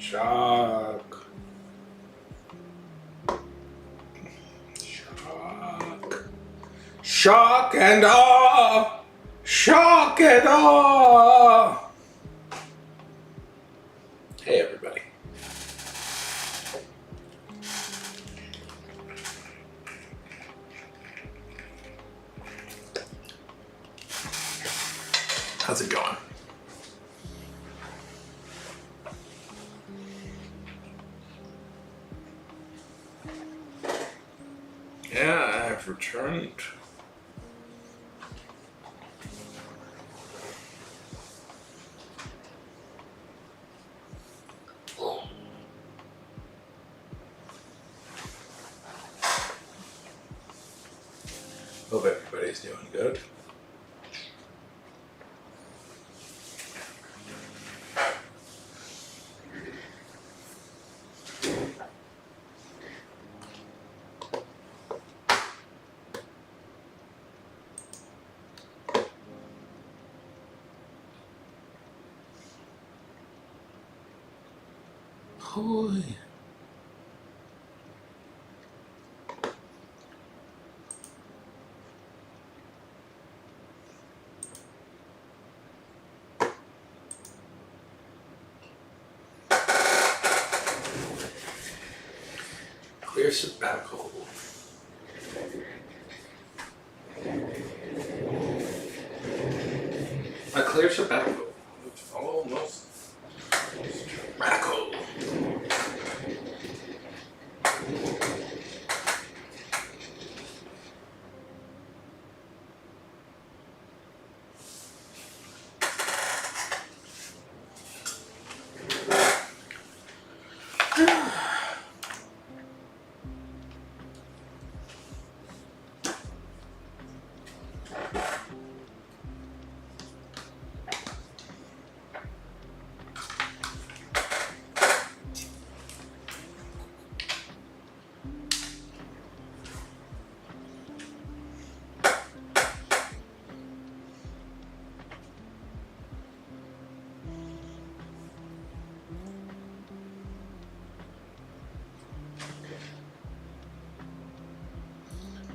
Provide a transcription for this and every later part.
Shock. Shock. Shock and awe. Shock and awe. Hey, everybody. How's it going? Yeah, I've returned. Hope everybody's doing good. Holy. Clear sabbatical. A clear sabbatical. Almost radical.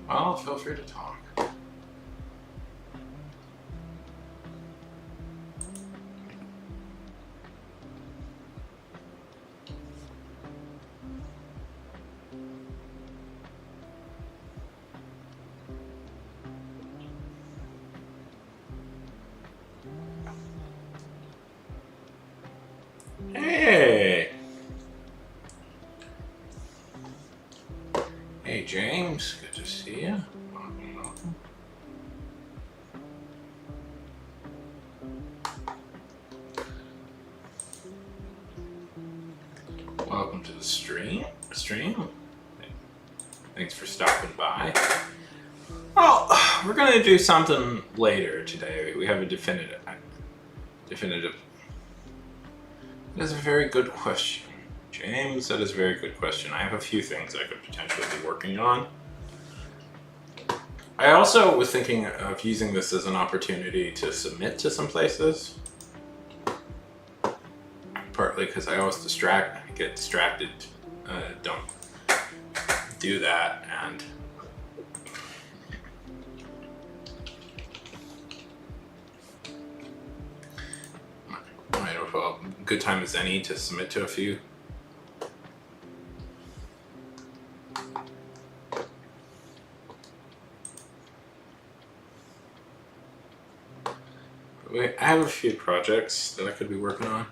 Well, feel free to talk. Hey! Hey, James. Good to see you. Welcome, welcome. Welcome to the stream. Thanks for stopping by. Well, we're gonna do something later today. We have a definitive. That's a very good question, James. That is a very good question. I have a few things I could potentially be working on. I also was thinking of using this as an opportunity to submit to some places. Partly because I always get distracted, don't do that, and might have a good time as any to submit to a few. I have a few projects that I could be working on.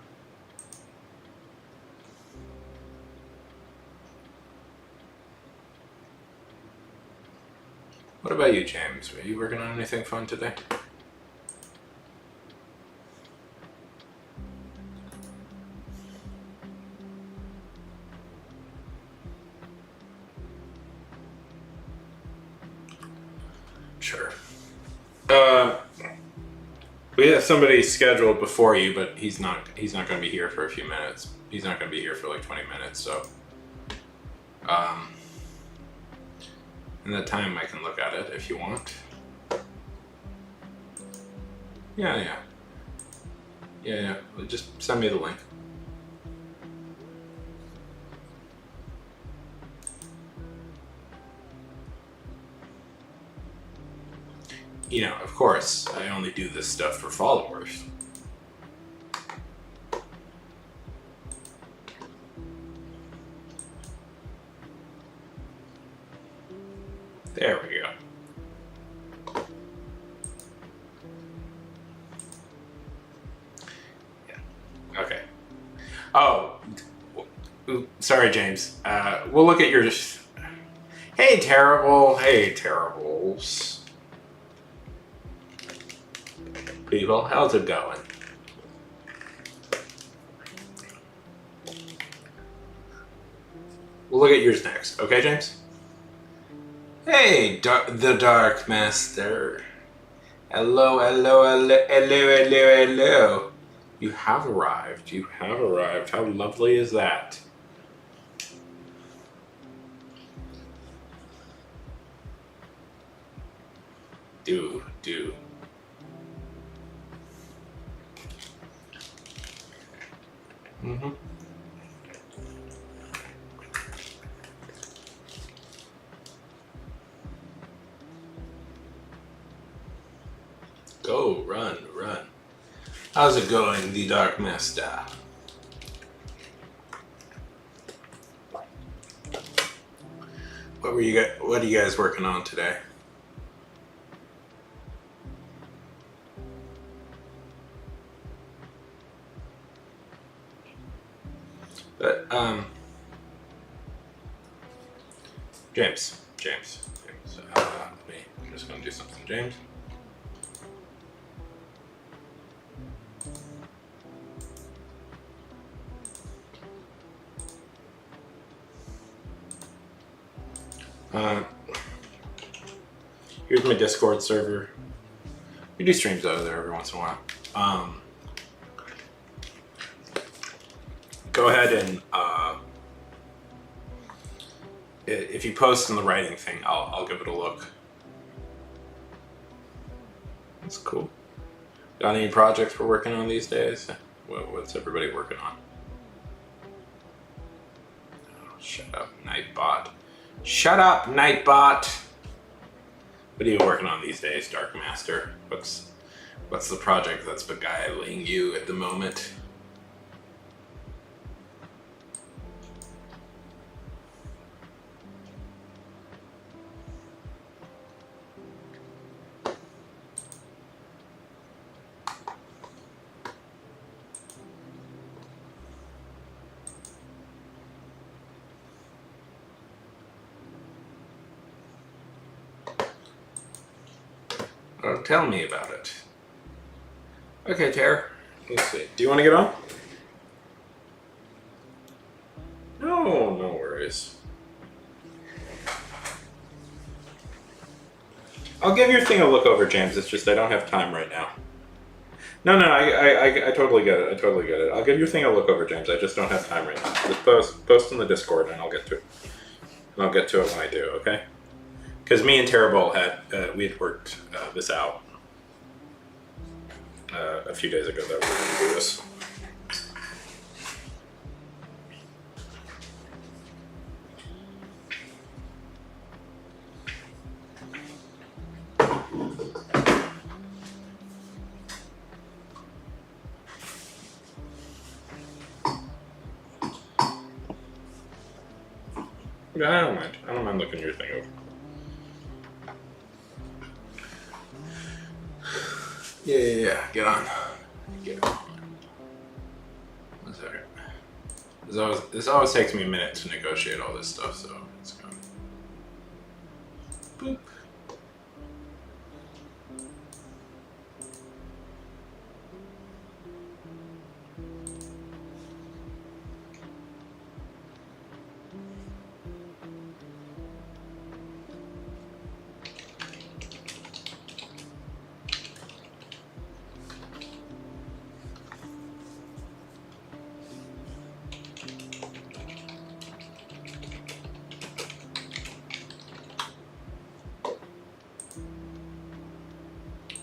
What about you, James? Are you working on anything fun today? Sure. We have somebody scheduled before you, but he's not going to be here for a few minutes. He's not going to be here for like 20 minutes, so in that time I can look at it if you want. Yeah. Just send me the link. You know, of course, I only do this stuff for followers. There we go. Yeah. Okay. Oh, sorry, James. We'll look at your Hey, Terrible. Hey, Terribles. People, how's it going? We'll look at yours next. Okay, James? Hey, the Dark Master. Hello, hello, hello, hello, hello, hello. You have arrived. You have arrived. How lovely is that? Do. Mm-hmm. Go, run. How's it going, the Dark Master? What are you guys working on today? But James. I'm just gonna do something, James. Here's my Discord server. We do streams out of there every once in a while. Go ahead and if you post in the writing thing, I'll give it a look. That's cool. Got any projects we're working on these days? What's everybody working on? Oh, shut up, Nightbot. Shut up, Nightbot! What are you working on these days, Dark Master? What's the project that's beguiling you at the moment? Oh, tell me about it. Okay, Tara. Let's see. Do you want to get on? No worries. I'll give your thing a look over, James. It's just I don't have time right now. No, I totally get it. I'll give your thing a look over, James. I just don't have time right now. Just post in the Discord and I'll get to it. And I'll get to it when I do, okay? Because me and Terrible we had worked this out a few days ago that we were going to do this. I don't mind. I don't mind looking your thing over. Yeah. Get on. One second. This always takes me a minute to negotiate all this stuff, so it's going. Boop.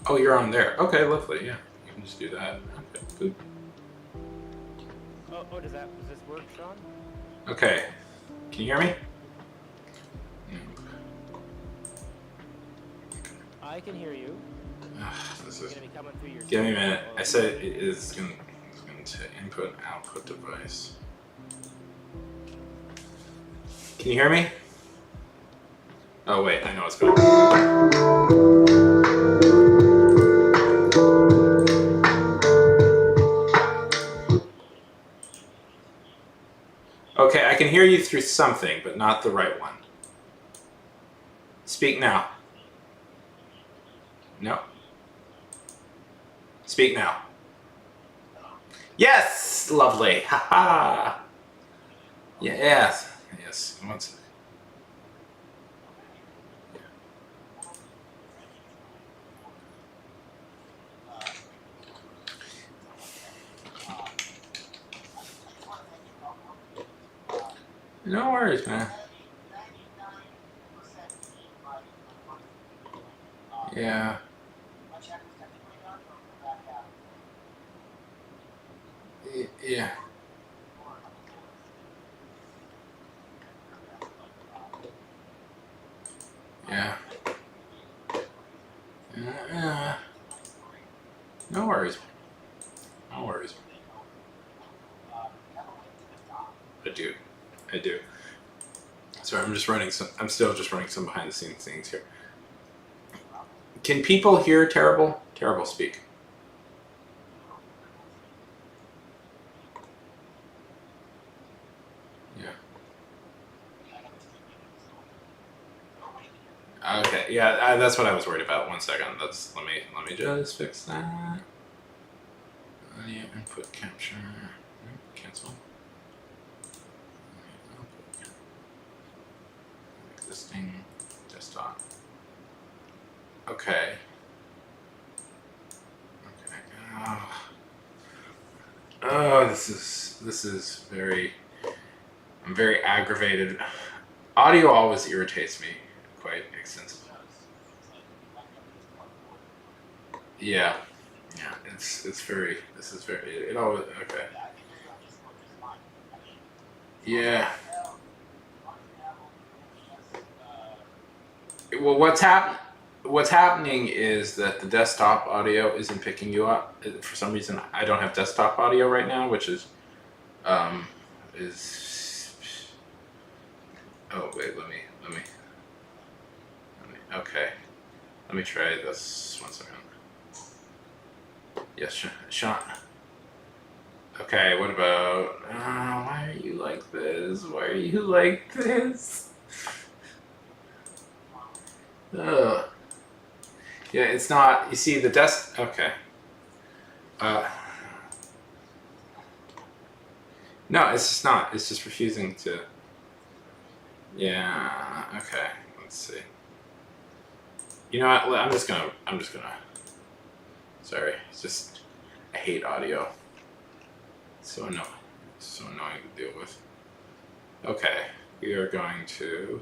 Oh, you're on there. Okay, lovely. Yeah, you can just do that. Okay, good. Oh, does this work, Sean? Okay, can you hear me? I can hear you. This is. Gonna be coming through your. Give me a minute. I said it's going to input and output device. Can you hear me? Oh wait, I know what's going on. Okay, I can hear you through something, but not the right one. Speak now. No. Speak now. Yes! Lovely. Ha ha. Yes. Yes. One second. No worries, man. Yeah. Yeah. Yeah. No worries. No worries. I do. I do. Sorry, I'm still just running some behind the scenes things here. Can people hear Terrible? Terrible speak. Yeah. Okay. Yeah, that's what I was worried about. 1 second. Let me just fix that. Audio input capture. Cancel. Existing desktop. Okay. Okay. Oh, this is very. I'm very aggravated. Audio always irritates me quite extensively. Yeah. Yeah. It's very. This is very. It always. Okay. Yeah. Well, what's happening is that the desktop audio isn't picking you up. For some reason, I don't have desktop audio right now, which um is. Oh wait, okay. Let me try this 1 second. Yes, Sean. Okay, what about? Why are you like this? Why are you like this? Ugh. Yeah, it's not. You see the desk. Okay. Uh. No, it's just not. It's just refusing to. Yeah. Okay. Let's see. You know what? I'm just gonna. Sorry. It's just. I hate audio. It's so annoying. It's so annoying to deal with. Okay. We are going to.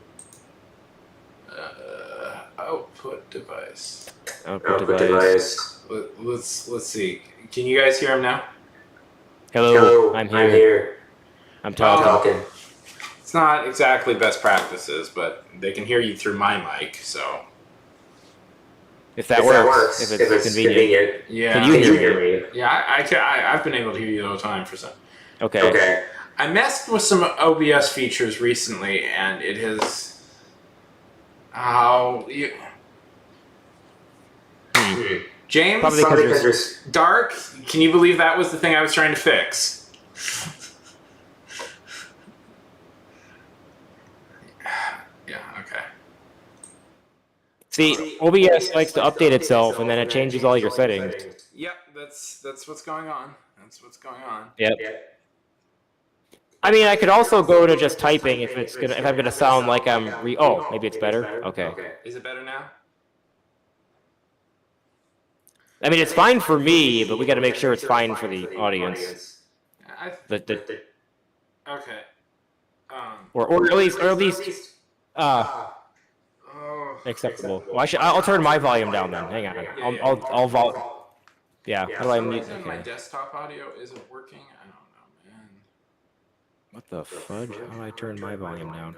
Output device. Output device. Let's see. Can you guys hear him now? Hello, I'm here. I'm talking. It's not exactly best practices, but they can hear you through my mic, so. If that works, if it's convenient. Yeah. Can you hear me? Yeah, I've been able to hear you the whole time for some. Okay. I messed with some OBS features recently, and it has. James? Probably because there's Dark? Can you believe that was the thing I was trying to fix? Yeah, okay. See, OBS likes to update itself, and then it changes all your settings. Yep, that's what's going on. That's what's going on. Yep. I mean, I could also go to just typing if I'm gonna sound like I'm oh, maybe it's better. Okay. Is it better now? I mean, it's fine for me, but we got to make sure it's fine for the audience. Okay. Or at least acceptable. Well, I'll turn my volume down then. Hang on. I'll yeah. How do I mute? Okay. My Okay. desktop audio isn't working. I don't know, man. What the fudge? How do I turn my volume down?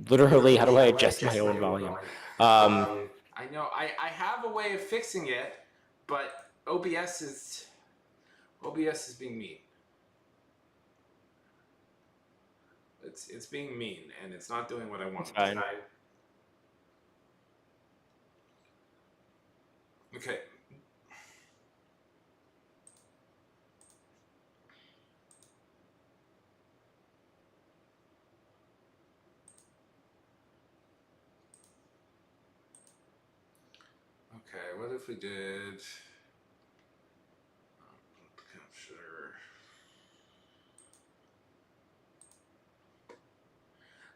Literally, how do I adjust my own volume? I know. I have a way of fixing it, but OBS is being mean. It's being mean, and it's not doing what I want. It's fine. Okay. what if we did capture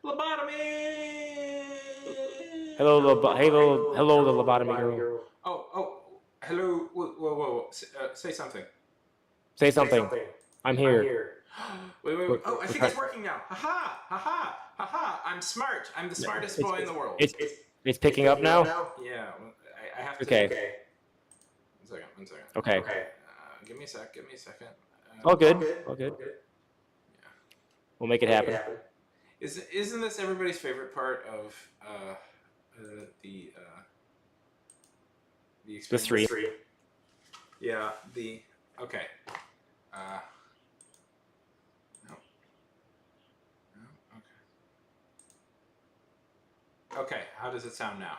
lobotomy? Hello, hello, the lobotomy girl. Oh, hello. Whoa. Say something. Say something. I'm here. Wait. We're- Oh, I we're think try- it's working now. Haha. I'm smart. I'm the smartest boy in the world. It's picking up now. Yeah, I have to. Okay. One second. Okay. Give me a second. All good. All good. Yeah. We'll make it happen. Isn't this everybody's favorite part of the The stream. Yeah. Okay. No. Okay. How does it sound now?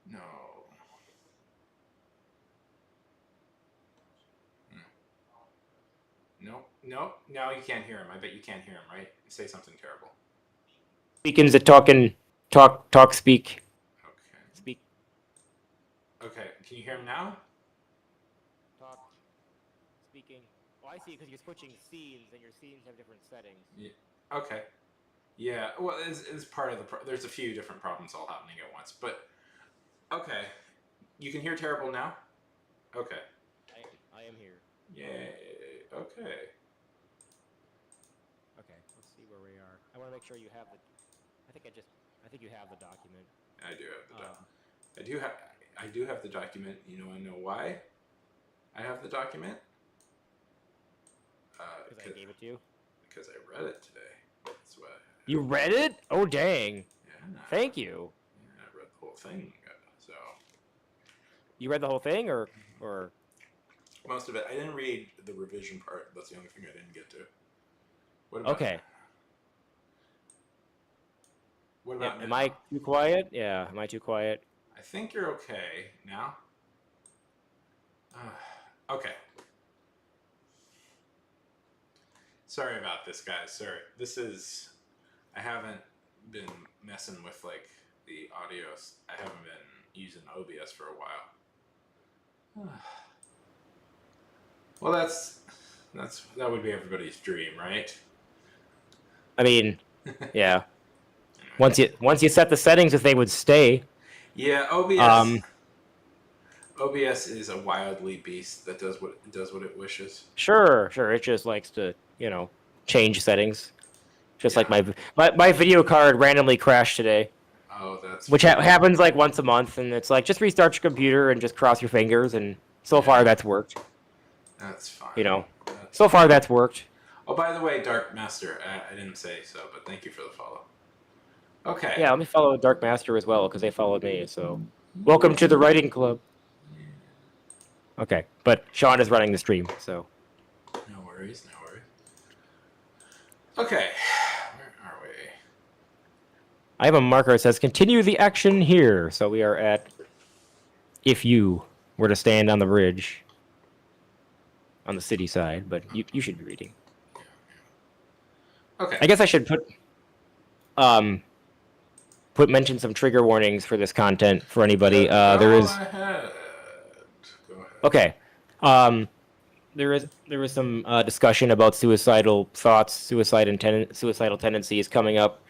No. Nope. Now you can't hear him. I bet you can't hear him, right? Say something terrible. Speaking's a talking. Talk. Speak. Okay. Speak. Okay. Can you hear him now? Talk. Speaking. Oh, I see. Because you're switching scenes, and your scenes have different settings. Yeah. Okay. Yeah. Well, it's part of the. There's a few different problems all happening at once, but okay. You can hear terrible now. Okay. I am here. Yay. Okay. Okay. Let's see where we are. I want to make sure you have the. I think you have the document. I do have the document. I do have the document. You know why I have the document? Because I gave it to you. Because I read it today. That's why. You read it? Oh dang! Yeah. Thank you. Yeah, I read the whole thing. So You read the whole thing, or most of it. I didn't read the revision part. That's the only thing I didn't get to. What about? okay? What Yeah, about? am now? I too quiet? Yeah. Am I too quiet? I think you're okay now. Okay. Sorry about this, guys. Sorry. I haven't been messing with like the audio. I haven't been using OBS for a while. Well, that would be everybody's dream, right? I mean, yeah. Once you set the settings, if they would stay. Yeah, OBS. OBS is a wildly beast that does what it wishes. Sure. It just likes to, change settings. Just like my video card randomly crashed today, Oh, that's which happens like once a month, and it's like just restart your computer and just cross your fingers, and so far that's worked. That's fine. So far that's worked. Oh, by the way, Dark Master, I didn't say so, but thank you for the follow. Okay. Yeah, let me follow Dark Master as well because they followed me. So, welcome to the writing club. Okay, but Sean is running the stream, so. No worries. Okay, where are we? I have a marker that says continue the action here. So we are at if you were to stand on the bridge on the city side, but you should be reading. Okay. I guess I should mention some trigger warnings for this content for anybody. There is. Go ahead. Okay. There is some discussion about suicidal thoughts, suicidal tendencies coming up.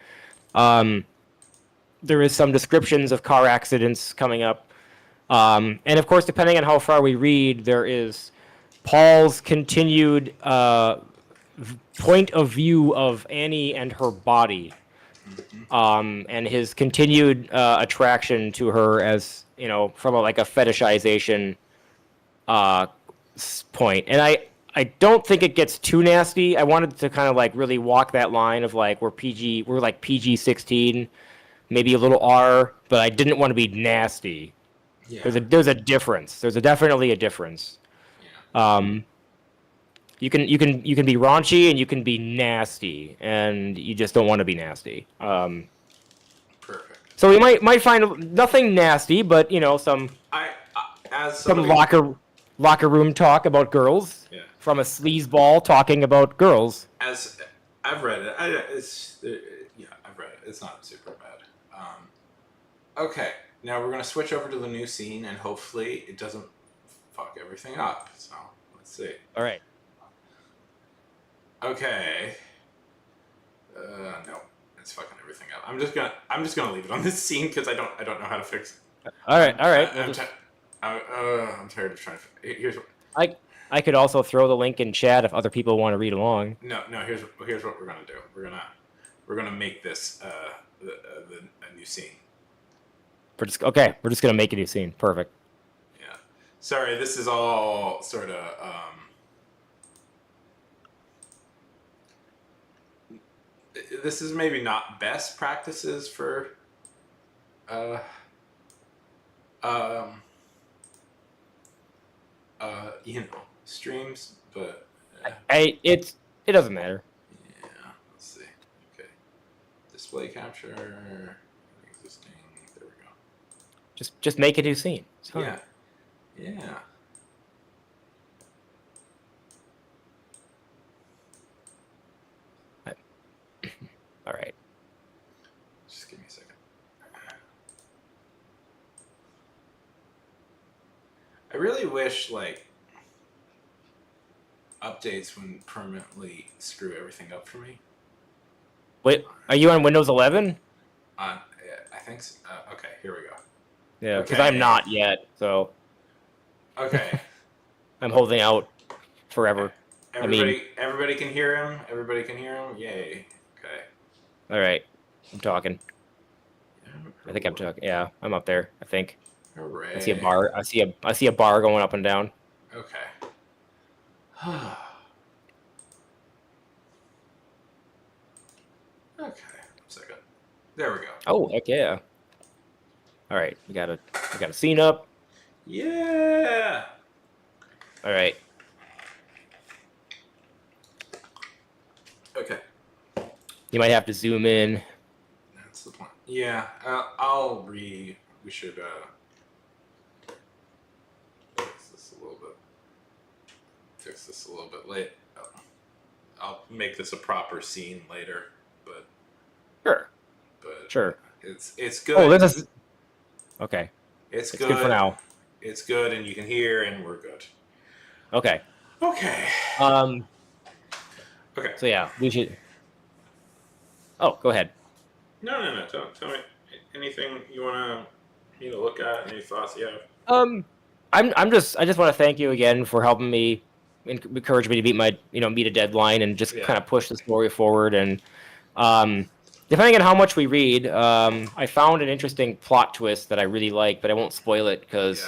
There is some descriptions of car accidents coming up. And of course, depending on how far we read, there is Paul's continued point of view of Annie and her body. And his continued attraction to her as, from a fetishization point. And I don't think it gets too nasty. I wanted to kind of really walk that line of we're PG-16, maybe a little R, but I didn't want to be nasty. Yeah. There's a difference. There's definitely a difference. Yeah. You can be raunchy and you can be nasty, and you just don't want to be nasty. Perfect. So we might find nothing nasty, but some As some somebody, locker room talk about girls. Yeah. From a sleazeball talking about girls. as I've read it. Yeah, I've read it. It's not super bad. Okay, now we're gonna switch over to the new scene, and hopefully it doesn't fuck everything up. So let's see. All right. Okay. No, it's fucking everything up. I'm just gonna leave it on this scene because I don't know how to fix it. All right. All right. I'm tired of trying to. Here's what. I could also throw the link in chat if other people want to read along. No. Here's what we're gonna do. We're gonna make this a new scene. We're just gonna make a new scene. Perfect. Yeah. Sorry, this is all sort of. This is maybe not best practices for. Streams, but It doesn't matter. yeah. Let's see. Okay. Display capture. Existing. There we go. Just make a new scene. It's fine. Yeah. Yeah. All right. Just give me a second. I really wish updates wouldn't permanently screw everything up for me. Wait, are you on Windows 11? I think so. Okay, here we go. Yeah, because Okay. I'm not yet, so Okay. I'm holding out forever. Everybody can hear him. Everybody can hear him. Yay. Okay. All right, I'm talking. I think I'm talking. Yeah, I'm up there. I think. Hooray. I see a bar. I see a bar going up and down. Okay. Okay. 1 second. There we go. Oh heck yeah! All right, we got a scene up. Yeah. All right. Okay. You might have to zoom in. That's the plan. Yeah. We should fix this a little bit late. I'll make this a proper scene later, but Sure. it's good. Oh, this is okay. It's It's good for now. It's good, and you can hear, and we're good. Okay. Okay. Okay. So yeah, we should. Oh, go ahead. No. Tell me anything you want me to look at. Any thoughts you have? I just want to thank you again for helping me, encourage me to meet a deadline and just kind of push the story forward. And depending on how much we read, I found an interesting plot twist that I really like, but I won't spoil it because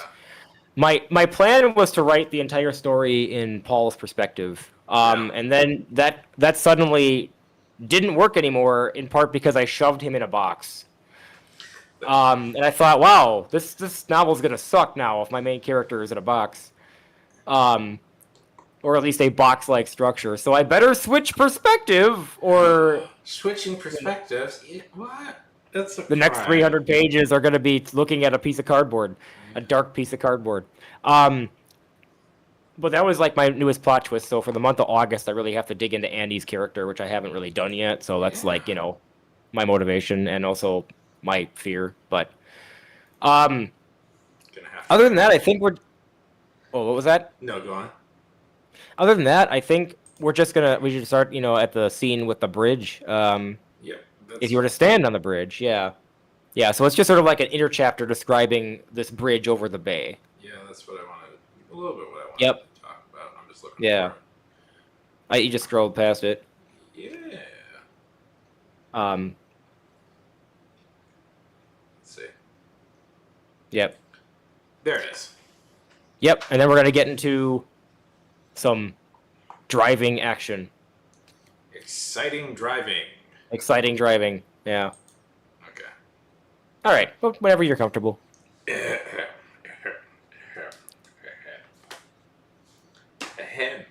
my plan was to write the entire story in Paul's perspective, and then that suddenly didn't work anymore, in part because I shoved him in a box. And I thought, wow, this novel's gonna suck now if my main character is in a box, or at least a box-like structure. So I better switch perspective, or Switching perspectives. What? That's a the next crime. 300 pages are gonna be looking at a piece of cardboard, a dark piece of cardboard. But that was like my newest plot twist. So for the month of August, I really have to dig into Andy's character, which I haven't really done yet. So that's my motivation and also my fear. But Gonna have to. other than that, I think we're. Oh, what was that? No, go on. Other than that, I think we should start, at the scene with the bridge. Yeah. If you were to stand on the bridge, yeah. So it's just sort of like an inner chapter describing this bridge over the bay. Yeah, that's what I wanted. A little bit what I wanted Yep. to talk about. I'm just looking. Yeah. For You just scrolled past it. it. Yeah. Um. Let's see. Yep. There it is. Yep. And then we're gonna get into some driving action. Exciting driving. Exciting driving. Yeah. Okay. All right. Well, whenever you're comfortable. Ahem.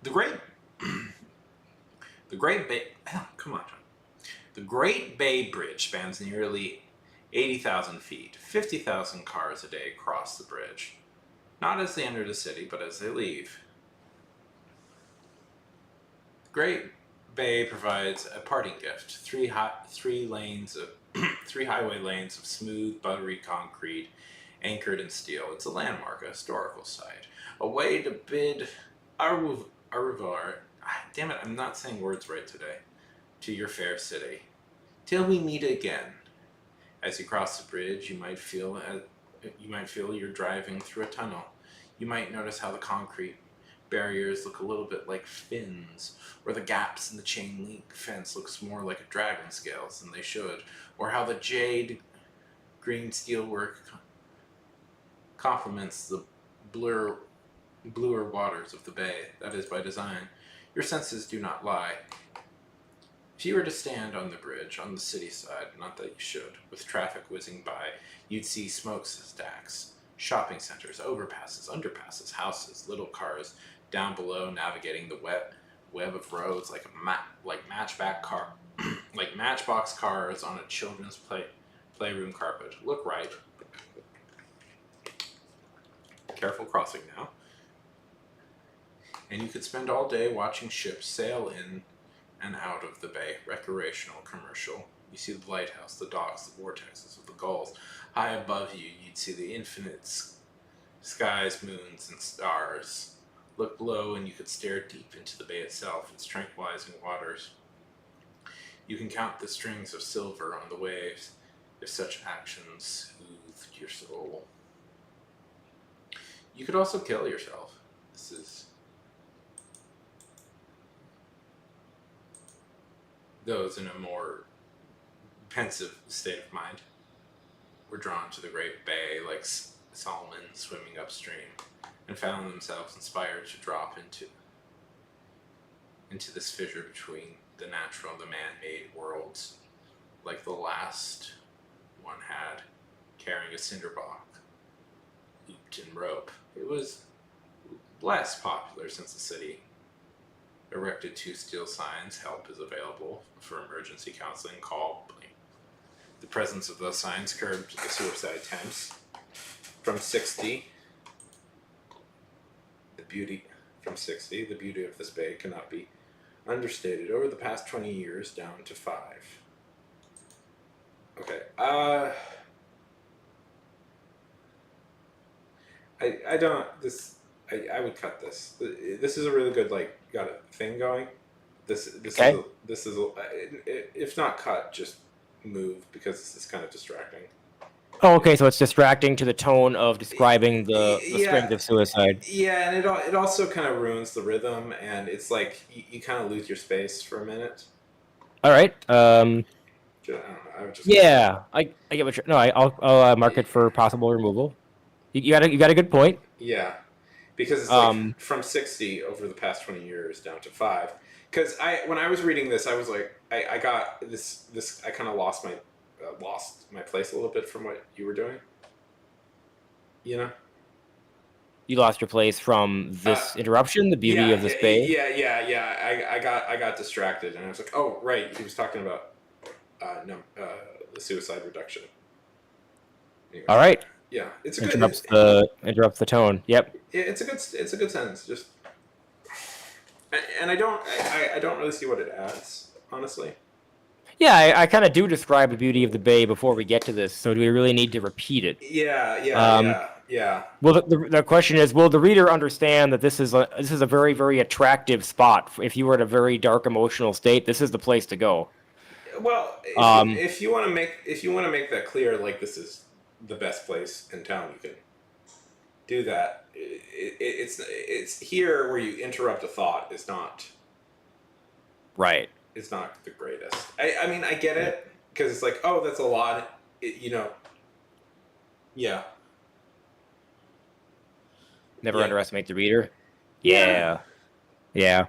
The Great Bay. Come on, John. The Great Bay Bridge spans nearly 80,000 feet. 50,000 cars a day cross the bridge. Not as they enter the city, but as they leave. Great Bay provides a parting gift: three lanes of three highway lanes of smooth, buttery concrete, anchored in steel. It's a landmark, a historical site, a way to bid au revoir. Damn it, I'm not saying words right today. To your fair city, till we meet again. As you cross the bridge, you might feel you're driving through a tunnel. You might notice how the concrete barriers look a little bit like fins, or the gaps in the chain link fence looks more like a dragon scales than they should, or how the jade green steelwork complements the bluer waters of the bay. That is by design. Your senses do not lie. If you were to stand on the bridge on the city side, not that you should, with traffic whizzing by, you'd see smokestacks, shopping centers, overpasses, underpasses, houses, little cars down below navigating the web of roads like matchbox cars on a children's playroom carpet. Look right. Careful crossing now. And you could spend all day watching ships sail in and out of the bay, recreational, commercial. You see the lighthouse, the docks, the vortexes of the gulls. High above you, you'd see the infinite skies, moons, and stars. Look below and you could stare deep into the bay itself, its tranquilizing waters. You can count the strings of silver on the waves, if such actions soothed your soul. You could also kill yourself. This is... Those in a more pensive state of mind were drawn to the great bay like salmon swimming upstream, and found themselves inspired to drop into this fissure between the natural and the man-made worlds, like the last one had, carrying a cinderblock looped in rope. It was less popular since the city erected 2 steel signs. Help is available for emergency counseling. Call. The presence of those signs curbed the suicide attempts. From 60, the beauty of this bay cannot be understated. Over the past 20 years, down to 5. Okay. I would cut this. This is a really good, like, got a thing going. This Okay. is if not cut, just move, because this is kind of distracting. Oh, okay, so it's distracting to the tone of describing the Yeah. strength of suicide. Yeah, and it also kind of ruins the rhythm, and it's like you kind of lose your space for a minute. All right. I don't know. I would just Yeah, I get what you're. No, I'll mark it for possible removal. You got a good point. Yeah, because it's like from 60 over the past 20 years down to 5. Because when I was reading this, I was like, I got this. I kind of lost my place a little bit from what you were doing. You know. You lost your place from this interruption, the beauty of this bay. Yeah. I got distracted, and I was like, oh right, he was talking about the suicide reduction. Anyway. All right. Yeah, it's interrupts the tone. Yep. It's a good sentence. Just, and I don't really see what it adds, honestly. Yeah, I kind of do describe the beauty of the bay before we get to this. So do we really need to repeat it? Yeah. Well, the question is, will the reader understand that this is a very, very attractive spot? If you were in a very dark emotional state, this is the place to go. Well, if you want to make that clear, like this is the best place in town, you can do that. It's here where you interrupt a thought is not right. It's not the greatest. I mean, I get it, because it's like, oh, that's a lot. Yeah. Never Yeah. underestimate the reader. Yeah. Yeah.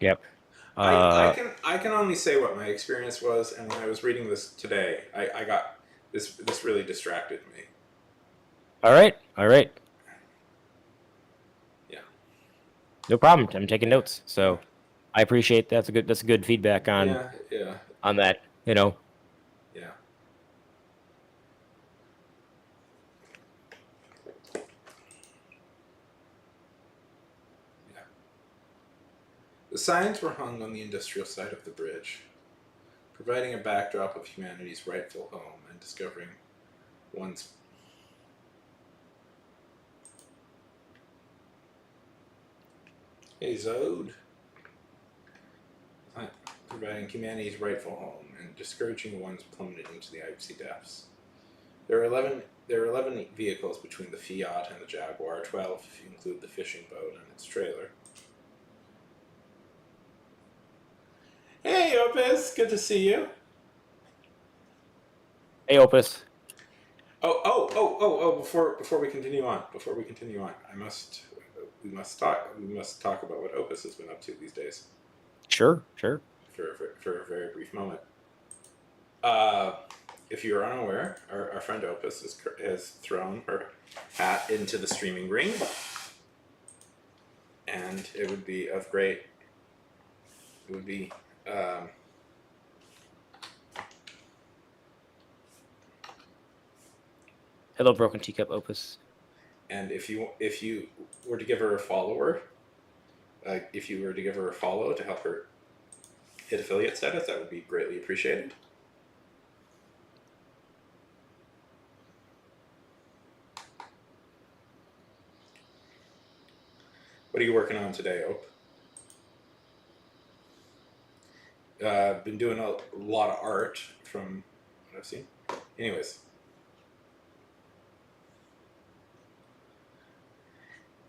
Yep. I can only say what my experience was, and when I was reading this today, I got this really distracted me. All right. Yeah. No problem. I'm taking notes, so I appreciate that. That's good feedback on on that. Yeah. The signs were hung on the industrial side of the bridge, providing a backdrop of humanity's rightful home and discovering one's. Hey, Zode. Providing humanity's rightful home and discouraging one's plummeted into the icy depths. There are 11 vehicles between the Fiat and the Jaguar, 12 if you include the fishing boat and its trailer. Hey, Opus, good to see you. Hey, Opus. Oh! Before we continue on, we must talk about what Opus has been up to these days. Sure. For a very brief moment. If you're unaware, our friend Opus has thrown her hat into the streaming ring, and it would be of great. It would be. Hello, Broken Teacup Opus. And if you were to give her a follower, if you were to give her a follow to help her hit affiliate status, that would be greatly appreciated. What are you working on today, Ope? Been doing a lot of art from what I've seen. Anyways.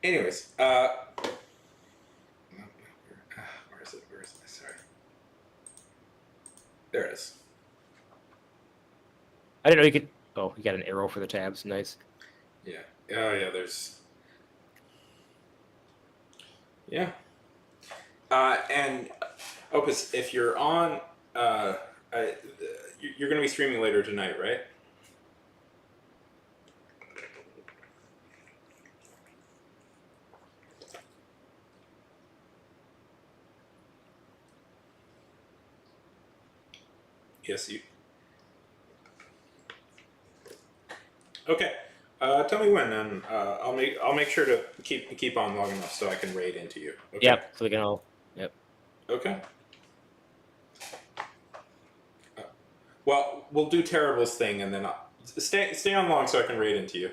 Where is it? Sorry. There it is. I didn't know you could. Oh, you got an arrow for the tabs. Nice. Yeah. Oh, yeah, there's. Yeah. And Opus, if you're on, you're going to be streaming later tonight, right? Yes, you. Okay. Tell me when, and I'll make sure to keep on long enough so I can raid into you. Okay? Yep. So we can all. Yep. Okay. Well, we'll do Terrible's thing, and then I'll stay on long so I can raid into you.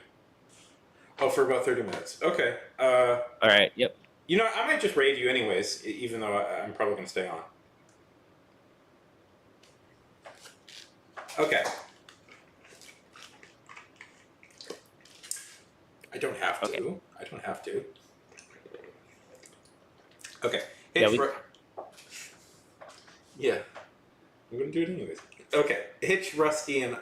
Oh, for about 30 minutes. Okay. All right. Yep. You know, I might just raid you anyways, even though I'm probably gonna stay on. Okay. I don't have to. Okay. I don't have to. Okay. Yeah, Yeah. I'm gonna do it anyways. Okay. Hitch rusty and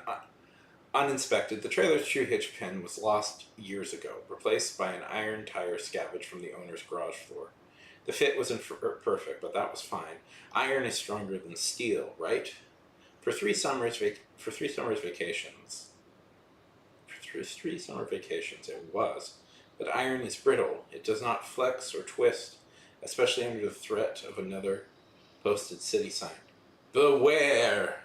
uninspected. The trailer's true hitch pin was lost years ago, replaced by an iron tire scavenged from the owner's garage floor. The fit wasn't perfect, but that was fine. Iron is stronger than steel, right? For three summer vacations, it was. But iron is brittle. It does not flex or twist, especially under the threat of another posted city sign. Beware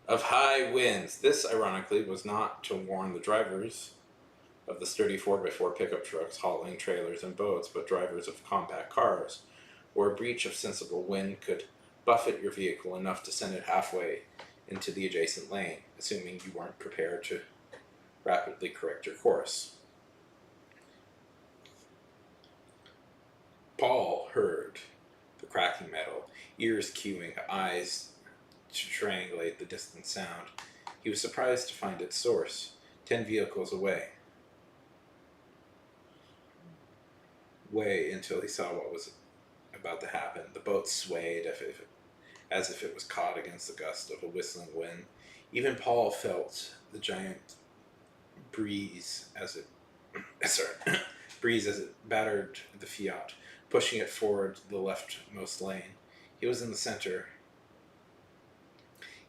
of high winds. This, ironically, was not to warn the drivers of the sturdy 4x4 pickup trucks hauling trailers and boats, but drivers of compact cars, where a breach of sensible wind could buffet your vehicle enough to send it halfway into the adjacent lane, assuming you weren't prepared to rapidly correct your course. Paul heard the cracking metal, ears cueing, eyes to triangulate the distant sound. He was surprised to find its source, 10 vehicles away. Until he saw what was about to happen. The boat swayed as if it was caught against the gust of a whistling wind. Even Paul felt the giant breeze as it battered the Fiat, pushing it forward the leftmost lane. He was in the center.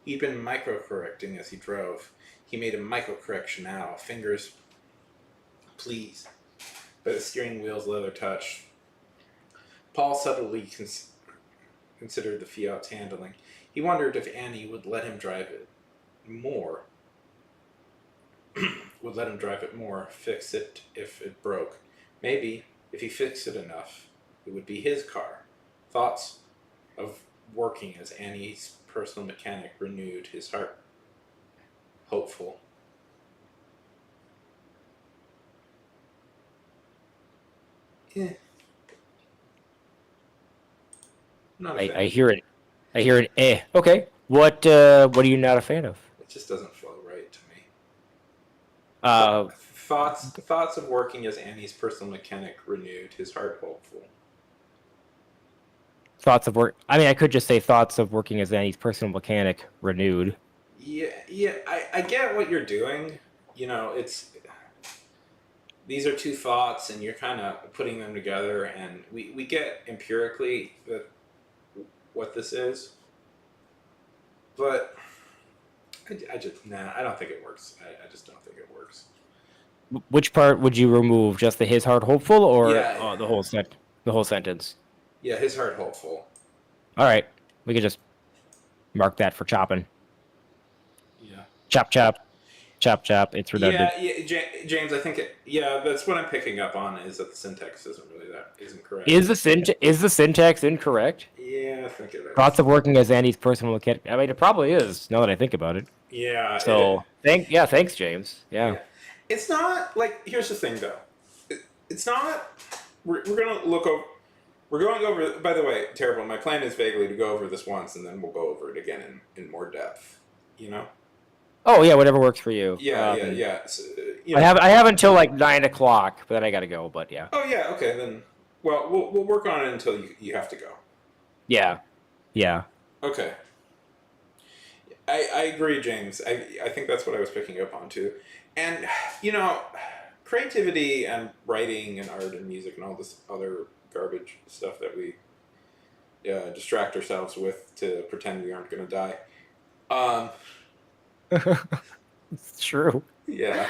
He'd been micro-correcting as he drove. He made a micro-correction now. Fingers, please. By the steering wheel's leather touch. Paul subtly considered the Fiat's handling. He wondered if Annie would let him drive it more. Fix it if it broke. Maybe, if he fixed it enough, It would be his car. Thoughts of working as Annie's personal mechanic renewed his heart. Hopeful. Yeah. Not a fan. I hear it. I hear it. Okay. What are you not a fan of? It just doesn't flow right to me. Uh, Thoughts of working as Annie's personal mechanic renewed his heart hopeful. thoughts of work. I mean, I could just say thoughts of working as Annie's personal mechanic renewed. Yeah, I get what you're doing. These are two thoughts, and you're kind of putting them together, and we get empirically what this is. But I don't think it works. I just don't think it works. Which part would you remove? Just the his heart hopeful, or Yeah. the whole sentence? Yeah, his heart hopeful. All right, we could just mark that for chopping. Yeah. Chop, chop, chop, chop. It's redundant. James, I think that's what I'm picking up on is that the syntax isn't correct. Is the syntax incorrect? Yeah, I think it is. Thoughts of working as Annie's personal mechanic. I mean, it probably is. Now that I think about it. Yeah. So thanks, James. Yeah. It's not like, here's the thing though. It's not. We're gonna look over. We're going over. By the way, terrible. My plan is vaguely to go over this once, and then we'll go over it again in more depth. You know. Oh yeah, whatever works for you. Yeah. So, I have until like 9 o'clock, but then I gotta go. But yeah. Oh yeah. Okay then. Well, we'll work on it until you have to go. Yeah. Yeah. Okay. I agree, James. I think that's what I was picking up on too. And, creativity and writing and art and music and all this other garbage stuff that we distract ourselves with to pretend we aren't going to die. It's true. Yeah.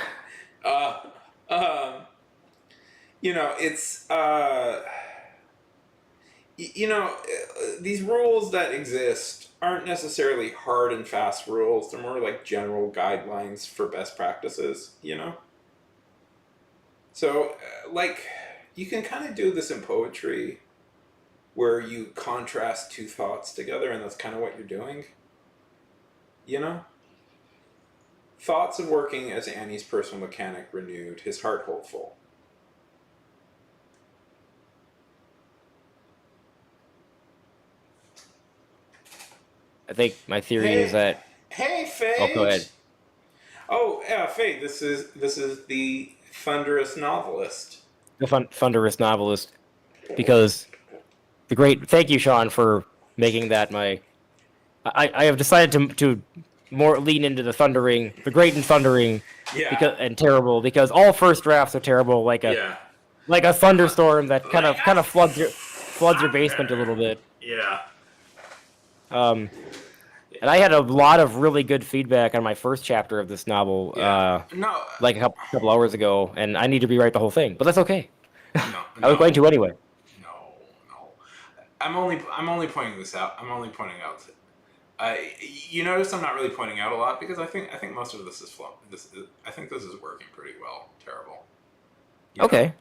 It's... these rules that exist aren't necessarily hard and fast rules. They're more like general guidelines for best practices, So, you can kind of do this in poetry where you contrast two thoughts together, and that's kind of what you're doing. Thoughts of working as Annie's personal mechanic renewed his heart hopeful. I think my theory is that. Hey, Faye. Oh, go ahead. Oh, yeah, Faye. This is the thunderous novelist. The thunderous novelist, because the great. Thank you, Sean, for making that my. I have decided to more lean into the great and thundering, Yeah. and terrible, because all first drafts are terrible, like a thunderstorm that kind of floods your basement a little bit. Yeah. And I had a lot of really good feedback on my first chapter of this novel, No. like a couple hours ago, and I need to rewrite the whole thing, but that's okay. No. I was going to anyway. No. I'm only pointing this out. I'm only pointing out. You notice I'm not really pointing out a lot because I think most of this is I think this is working pretty well. Terrible. Okay.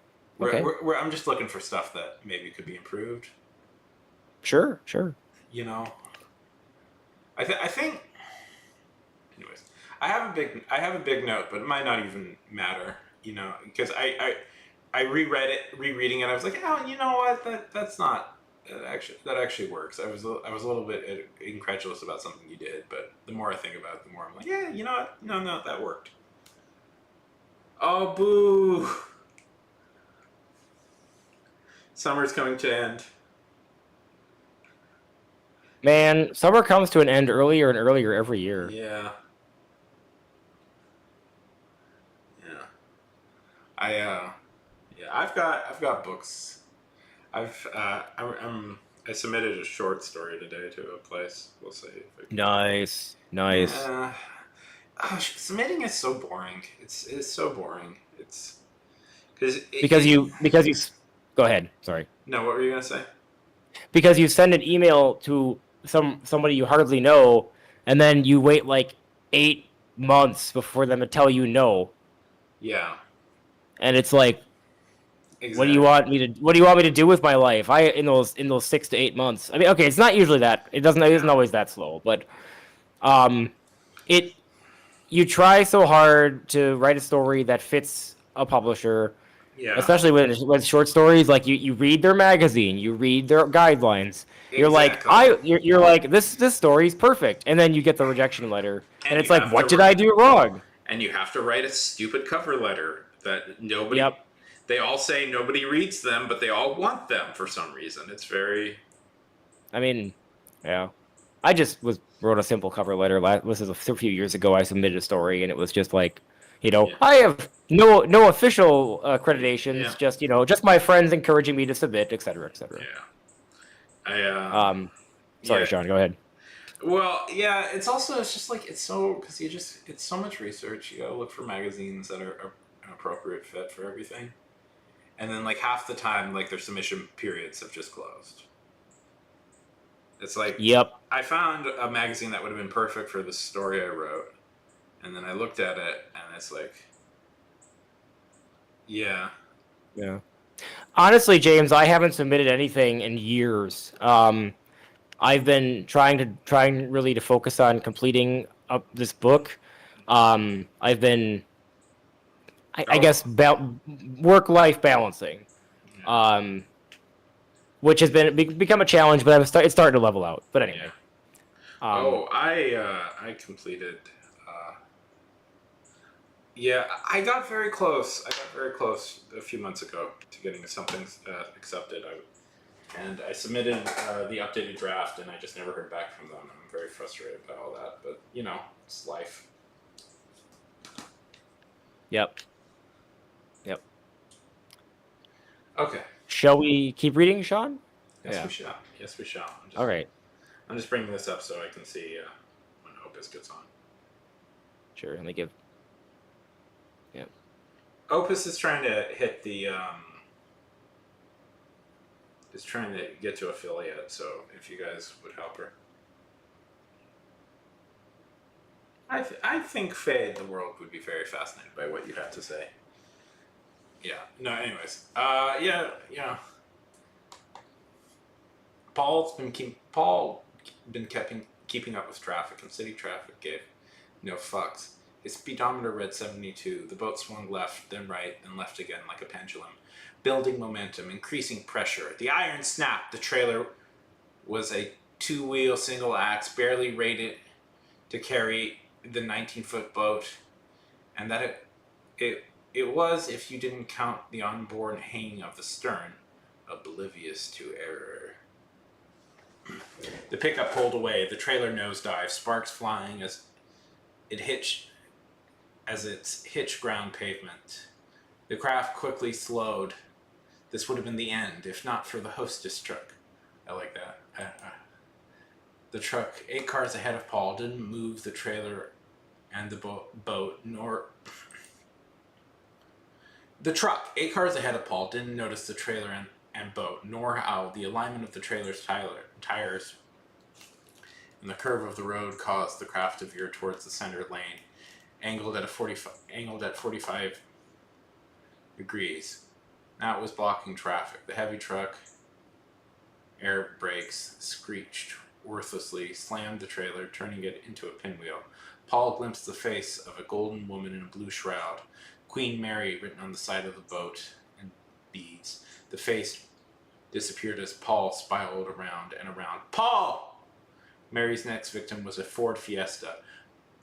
I'm just looking for stuff that maybe could be improved. Sure. I think. Anyways, I have a big note, but it might not even matter. Because I rereading it. I was like, oh, you know what? That's not. That actually works. I was a little bit incredulous about something you did, but the more I think about it, the more I'm like, yeah, you know what? No, that worked. Oh, boo! Summer's coming to end. Man, summer comes to an end earlier and earlier every year. Yeah. I've got books. I submitted a short story today to a place. We'll see. If it Nice. Submitting is so boring. It's so boring. It's Because you go ahead. Sorry. No, what were you gonna say? Because you send an email to somebody you hardly know, and then you wait like 8 months before them to tell you no. Yeah. And it's like, What do you want me to do with my life? In those 6 to 8 months. I mean, okay, it's not usually that. It isn't always that slow, but um, it you try so hard to write a story that fits a publisher, Yeah. especially with short stories. Like you read their magazine, you read their guidelines. You're like Exactly. you're like this story's perfect, and then you get the rejection letter, and And it's you like, have what to did I do wrong? and you have to write a stupid cover letter that nobody. Yep. They all say nobody reads them, but they all want them for some reason. It's very. I mean, yeah. I just wrote a simple cover letter. This is a few years ago. I submitted a story, and it was just like, Yeah. I have no official accreditations. Yeah. Just my friends encouraging me to submit, et cetera, et cetera. Yeah. Sorry, Yeah. Sean. Go ahead. Well, yeah. It's just like it's so because it's so much research. You gotta look for magazines that are an appropriate fit for everything, and then like half the time, like their submission periods have just closed. It's like Yep. I found a magazine that would have been perfect for the story I wrote, and then I looked at it, and it's like, yeah, Yeah. Honestly, James, I haven't submitted anything in years. I've been trying really to focus on completing up this book. I've been, I Oh. guess, work-life balancing, um, which has become a challenge, but it's starting to level out. But anyway. I completed. Yeah, I got very close. I got very close a few months ago to getting something accepted. And I submitted the updated draft, and I just never heard back from them. I'm very frustrated by all that, but it's life. Yep. Okay. Shall we keep reading, Sean? Yes, we shall. Yes, we shall. All right. I'm just bringing this up so I can see when Opus gets on. Sure. Let me give. Yep. Opus is trying to hit the. Is trying to get to affiliate, so if you guys would help her. I think Faye the World would be very fascinated by what you have to say. Yeah. No. Anyways. Yeah. Paul been keeping up with traffic, and city traffic gave no fucks. His speedometer read 72. The boat swung left, then right, then left again like a pendulum, building momentum, increasing pressure. The iron snapped. The trailer was a two-wheel single axe, barely rated to carry the 19-foot boat, and that it was, if you didn't count the onboard hanging of the stern, oblivious to error. The pickup pulled away, the trailer nosedived, sparks flying as its hitch ground pavement. The craft quickly slowed. This would have been the end, if not for the hostess truck. I like that. The truck, 8 cars ahead of Paul, didn't move the trailer and the boat, nor... The truck, 8 cars ahead of Paul, didn't notice the trailer and boat, nor how the alignment of the trailer's tires and the curve of the road caused the craft to veer towards the center lane, angled at 45 degrees. Now it was blocking traffic. The heavy truck air brakes screeched worthlessly, slammed the trailer, turning it into a pinwheel. Paul glimpsed the face of a golden woman in a blue shroud, Queen Mary written on the side of the boat in beads. The face disappeared as Paul spiraled around and around. Paul! Mary's next victim was a Ford Fiesta.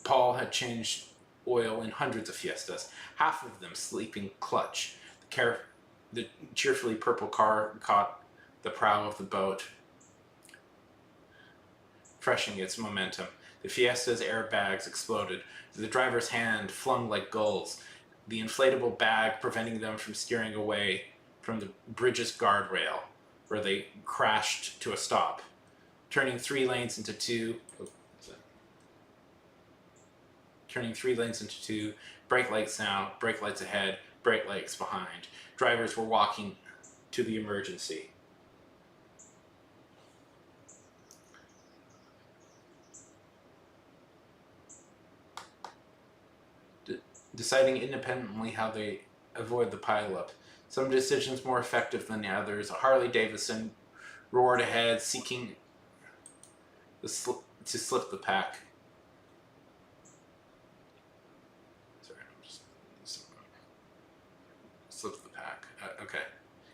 Paul had changed oil in hundreds of Fiestas, half of them sleeping clutch. The cheerfully purple car caught the prow of the boat, freshening its momentum. The Fiesta's airbags exploded. The driver's hand flung like gulls, the inflatable bag preventing them from steering away from the bridge's guardrail, where they crashed to a stop. Turning 3 lanes into 2, brake lights now, brake lights ahead, brake lights behind. Drivers were walking to the emergency. Deciding independently how they avoid the pileup, some decisions more effective than the others. Harley Davidson roared ahead, seeking to slip the pack. Sorry, I'm just slip the pack. Okay.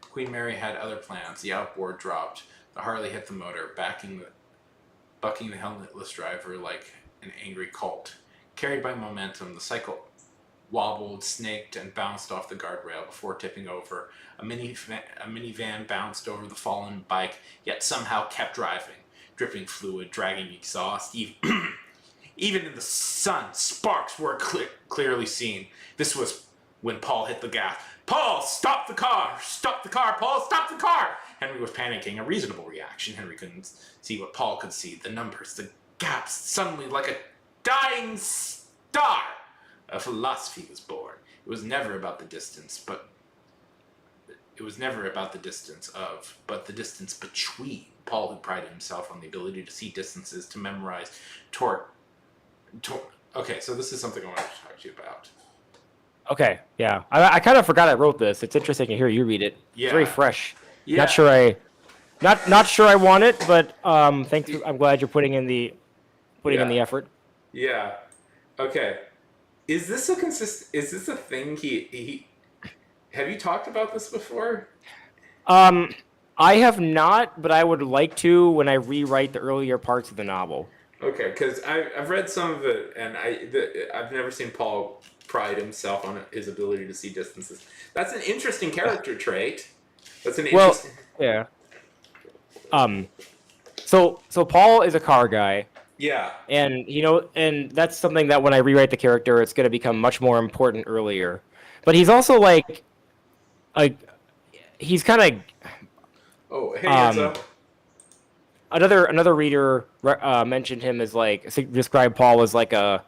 Queen Mary had other plans. The outboard dropped. The Harley hit the motor, bucking the helmetless driver like an angry colt. Carried by momentum, the cycle wobbled, snaked, and bounced off the guardrail before tipping over. A minivan bounced over the fallen bike, yet somehow kept driving, dripping fluid, dragging exhaust. Even in the sun, sparks were clearly seen. This was when Paul hit the gas. "Paul, stop the car! Stop the car, Paul! Stop the car!" Henry was panicking, a reasonable reaction. Henry couldn't see what Paul could see. The numbers, the gaps, suddenly like a dying star. A philosophy was born. It was never about the distance, but the distance between. Paul, who prided himself on the ability to see distances, to memorize torque. Okay, so this is something I wanted to talk to you about. Okay, yeah. I kind of forgot I wrote this. It's interesting to hear you read it. Yeah. Very fresh. Yeah. Not sure I want it, but thanks. I'm glad you're putting in the effort. Yeah. Okay. Is this a thing he have you talked about this before? I have not, but I would like to when I rewrite the earlier parts of the novel. Okay, because I've read some of it, and I've never seen Paul pride himself on his ability to see distances. That's an interesting character trait. That's an interesting. Yeah. So Paul is a car guy. Yeah. And and that's something that when I rewrite the character, it's going to become much more important earlier. But he's also he's kind of. Oh, hey, Enzo. Another reader mentioned him as described Paul as like a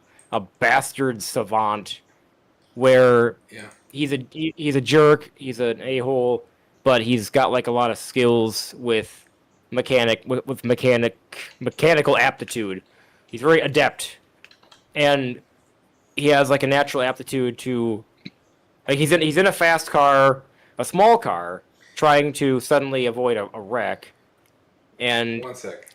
bastard savant, where he's a jerk, he's an a-hole, but he's got like a lot of skills with mechanical aptitude. He's very adept, and he has like a natural aptitude to he's in a fast car, a small car, trying to suddenly avoid a wreck. And 1 sec.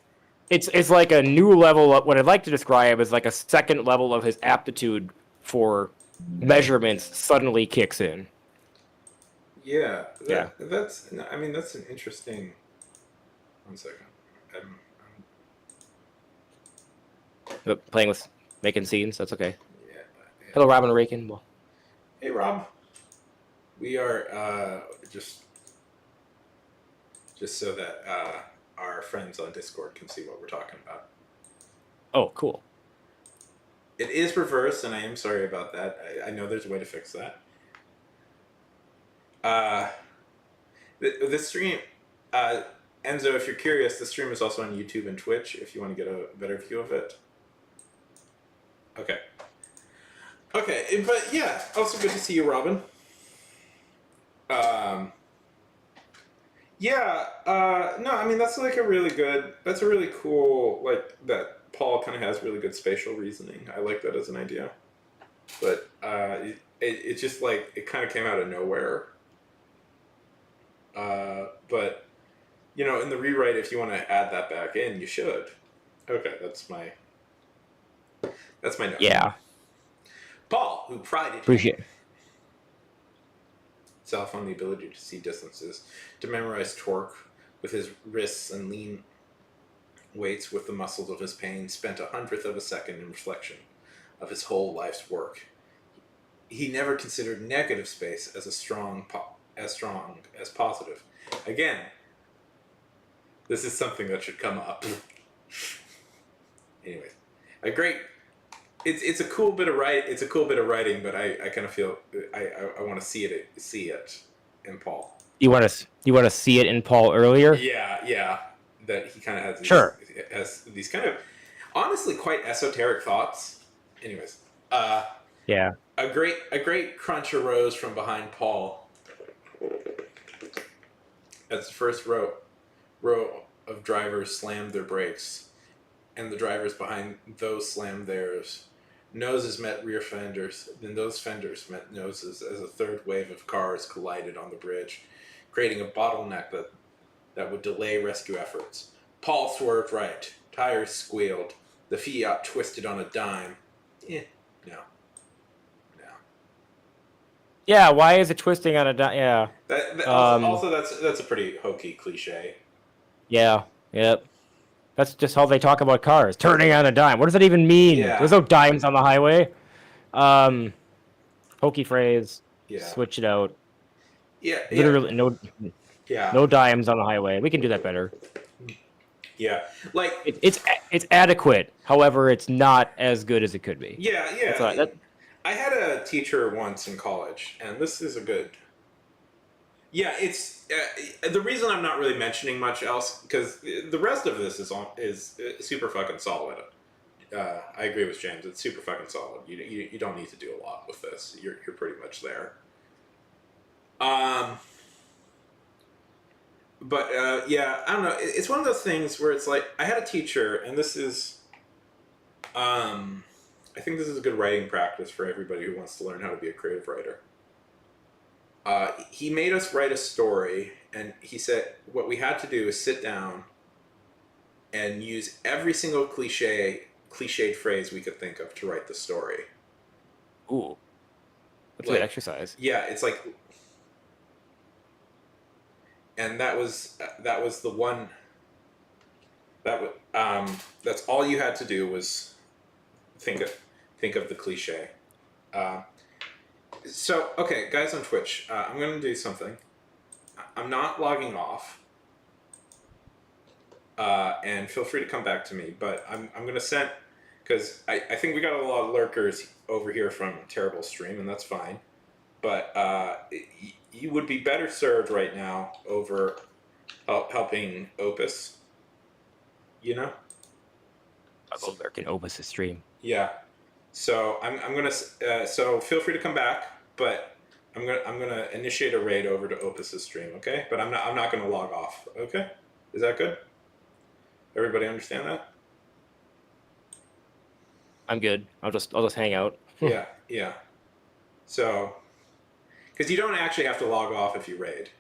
It's like a new level of what I'd like to describe as like a second level of his aptitude for measurements suddenly kicks in. Yeah. Yeah. That's an interesting. 1 second. Playing with making scenes, that's okay. Yeah. Hello, Robin Rakin. Well, Hey, Rob. We are just so that our friends on Discord can see what we're talking about. oh, cool. It is reversed, and I am sorry about that. I know there's a way to fix that. The stream, Enzo, if you're curious, the stream is also on YouTube and Twitch if you want to get a better view of it. Okay. Okay, but yeah, also good to see you, Robin. No, I mean, that's a really cool, that Paul kind of has really good spatial reasoning. I like that as an idea. But it just, it kind of came out of nowhere. But, in the rewrite, if you want to add that back in, you should. Okay, that's my note. Yeah. Paul, who prided Appreciate it. himself on the ability to see distances, to memorize torque with his wrists and lean weights with the muscles of his pain, spent 1/100th of a second in reflection of his whole life's work. He never considered negative space as strong as positive. Again, this is something that should come up. Anyway, it's a cool bit of writing, but I kind of feel I want to see it in Paul. You want to see it in Paul earlier? Yeah, that he kind of has these kind of honestly quite esoteric thoughts. Anyways, Yeah. a great crunch arose from behind Paul as the first row of drivers slammed their brakes, and the drivers behind those slammed theirs. Noses met rear fenders, then those fenders met noses as a third wave of cars collided on the bridge, creating a bottleneck that would delay rescue efforts. Paul swerved right. Tires squealed. The Fiat twisted on a dime. No. Yeah, why is it twisting on a yeah. Also, that's a pretty hokey cliche. Yeah, yep. That's just how they talk about cars. Turning on a dime. What does that even mean? Yeah. There's no dimes on the highway. Hokey phrase. Yeah. Switch it out. Yeah. Literally, Yeah. no dimes on the highway. We can do that better. Yeah. Like it's adequate. However, it's not as good as it could be. Yeah. I had a teacher once in college, and this is a good. Yeah, it's the reason I'm not really mentioning much else because the rest of this is super fucking solid. I agree with James. It's super fucking solid. You don't need to do a lot with this. You're pretty much there. But yeah, I don't know. It's one of those things where it's like I had a teacher, and this is, I think this is a good writing practice for everybody who wants to learn how to be a creative writer. He made us write a story, and he said what we had to do is sit down and use every single cliched phrase we could think of to write the story. Ooh, that's a good exercise. Yeah, it's like, and that was the one. That's all you had to do was think of the cliche. So, okay, guys on Twitch, I'm going to do something. I'm not logging off. And feel free to come back to me, but I'm going to send, because I think we got a lot of lurkers over here from Terrible Stream, and that's fine. But you would be better served right now over helping Opus, you know? I'll go lurk in Opus' stream. Yeah. So I'm gonna so feel free to come back, but I'm gonna initiate a raid over to Opus's stream, okay? But I'm not gonna log off, okay? Is that good? Everybody understand that? I'm good. I'll just hang out. Yeah. So, because you don't actually have to log off if you raid.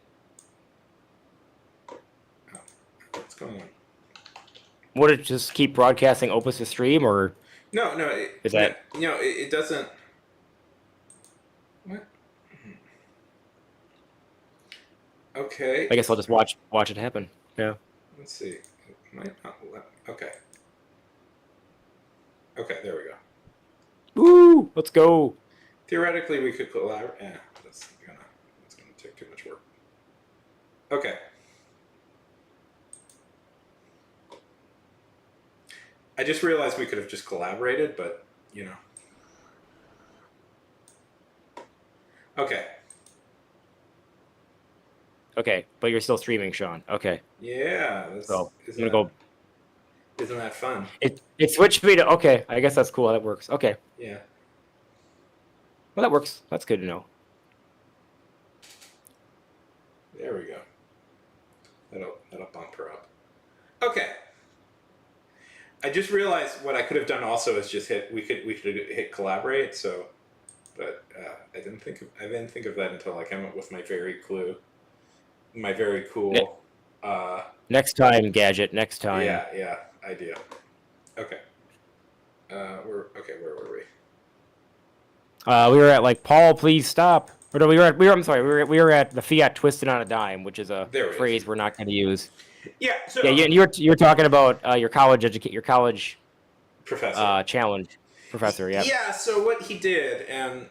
Oh, what's going on? Would it just keep broadcasting Opus' stream, or No. It doesn't. What? Okay. I guess I'll just watch it happen. Yeah. Let's see. It might not let. Okay. Okay, there we go. Woo! Let's go. Theoretically, we could collaborate. Yeah, that's gonna take too much work. Okay. I just realized we could have just collaborated, but you know. Okay. Okay, but you're still streaming, Sean. Okay. Yeah. So I'm gonna go. Isn't that fun? It switched me to okay. I guess that's cool. That works. Okay. Yeah. Well, that works. That's good to know. There we go. That'll bump her up. Okay. I just realized what I could have done also is just we could hit collaborate. So, but I didn't think of that until I came up with my very cool. Next time, Gadget. Next time. Yeah. Idea. Okay. Where were we? We were at like Paul, please stop. Or no, we were at the Fiat twisted on a dime, which is a phrase we're not going to use. Yeah. So yeah, you're talking about your college professor challenge professor. Yeah. Yeah. So what he did, and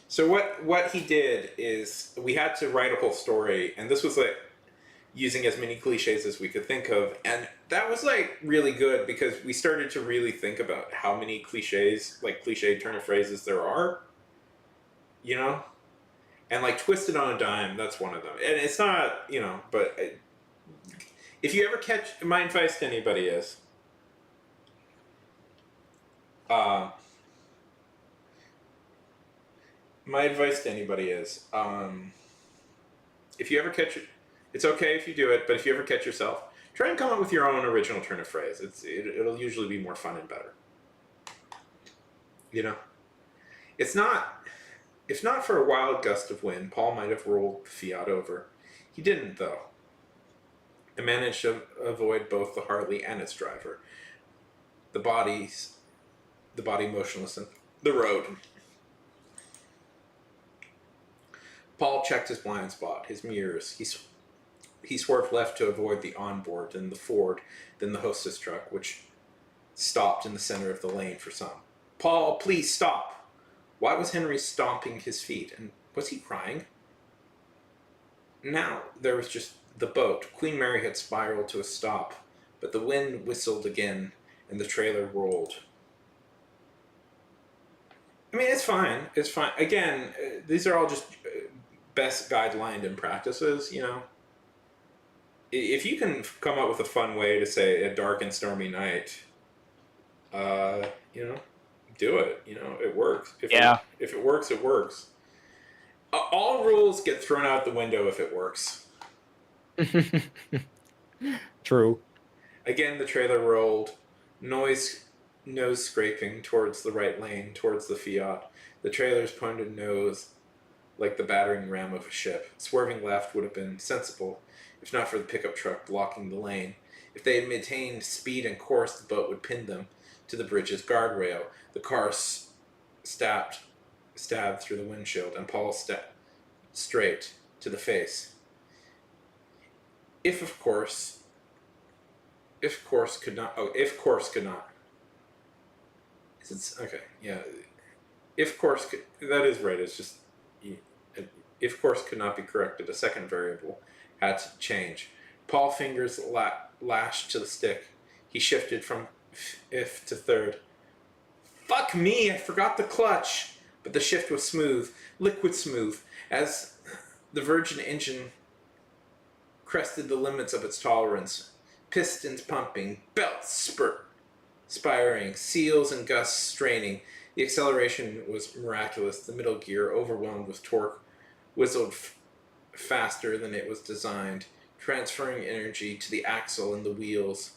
so what he did is we had to write a whole story, and this was like using as many cliches as we could think of, and that was like really good because we started to really think about how many cliches, like cliche turn of phrases there are, you know, and like twisted on a dime, that's one of them, and it's not, you know, but if you ever catch, my advice to anybody is, if you ever catch it, it's okay if you do it, but if you ever catch yourself Try and come up with your own original turn of phrase. It'll usually be more fun and better. You know, it's not. If not for a wild gust of wind, Paul might have rolled Fiat over. He didn't, though. And managed to avoid both the Harley and its driver. The body motionless in the road. Paul checked his blind spot, his mirrors. He swerved left to avoid the onboard, then the Ford, then the hostess truck, which stopped in the center of the lane for some. Paul, please stop! Why was Henry stomping his feet, and was he crying? Now there was just the boat. Queen Mary had spiraled to a stop, but the wind whistled again, and the trailer rolled. I mean, it's fine. It's fine. Again, these are all just best guidelined and practices, you know. If you can come up with a fun way to say a dark and stormy night, you know, do it. You know, it works. If it works, it works. All rules get thrown out the window if it works. True. Again, the trailer rolled, nose scraping towards the right lane, towards the Fiat. The trailer's pointed nose like the battering ram of a ship. Swerving left would have been sensible, if not for the pickup truck blocking the lane. If they had maintained speed and course, the boat would pin them to the bridge's guardrail. The car stabbed through the windshield, and Paul stepped straight to the face. If course could not. It's okay. Yeah. If course could, that is right. It's just if course could not be corrected, a second variable had to change. Paul's fingers lashed to the stick. He shifted from if to third. Fuck me! I forgot the clutch. But the shift was smooth, liquid smooth, as the Virgin engine crested the limits of its tolerance. Pistons pumping, belts spiring, seals and gusts straining. The acceleration was miraculous. The middle gear, overwhelmed with torque, whistled faster than it was designed, transferring energy to the axle and the wheels.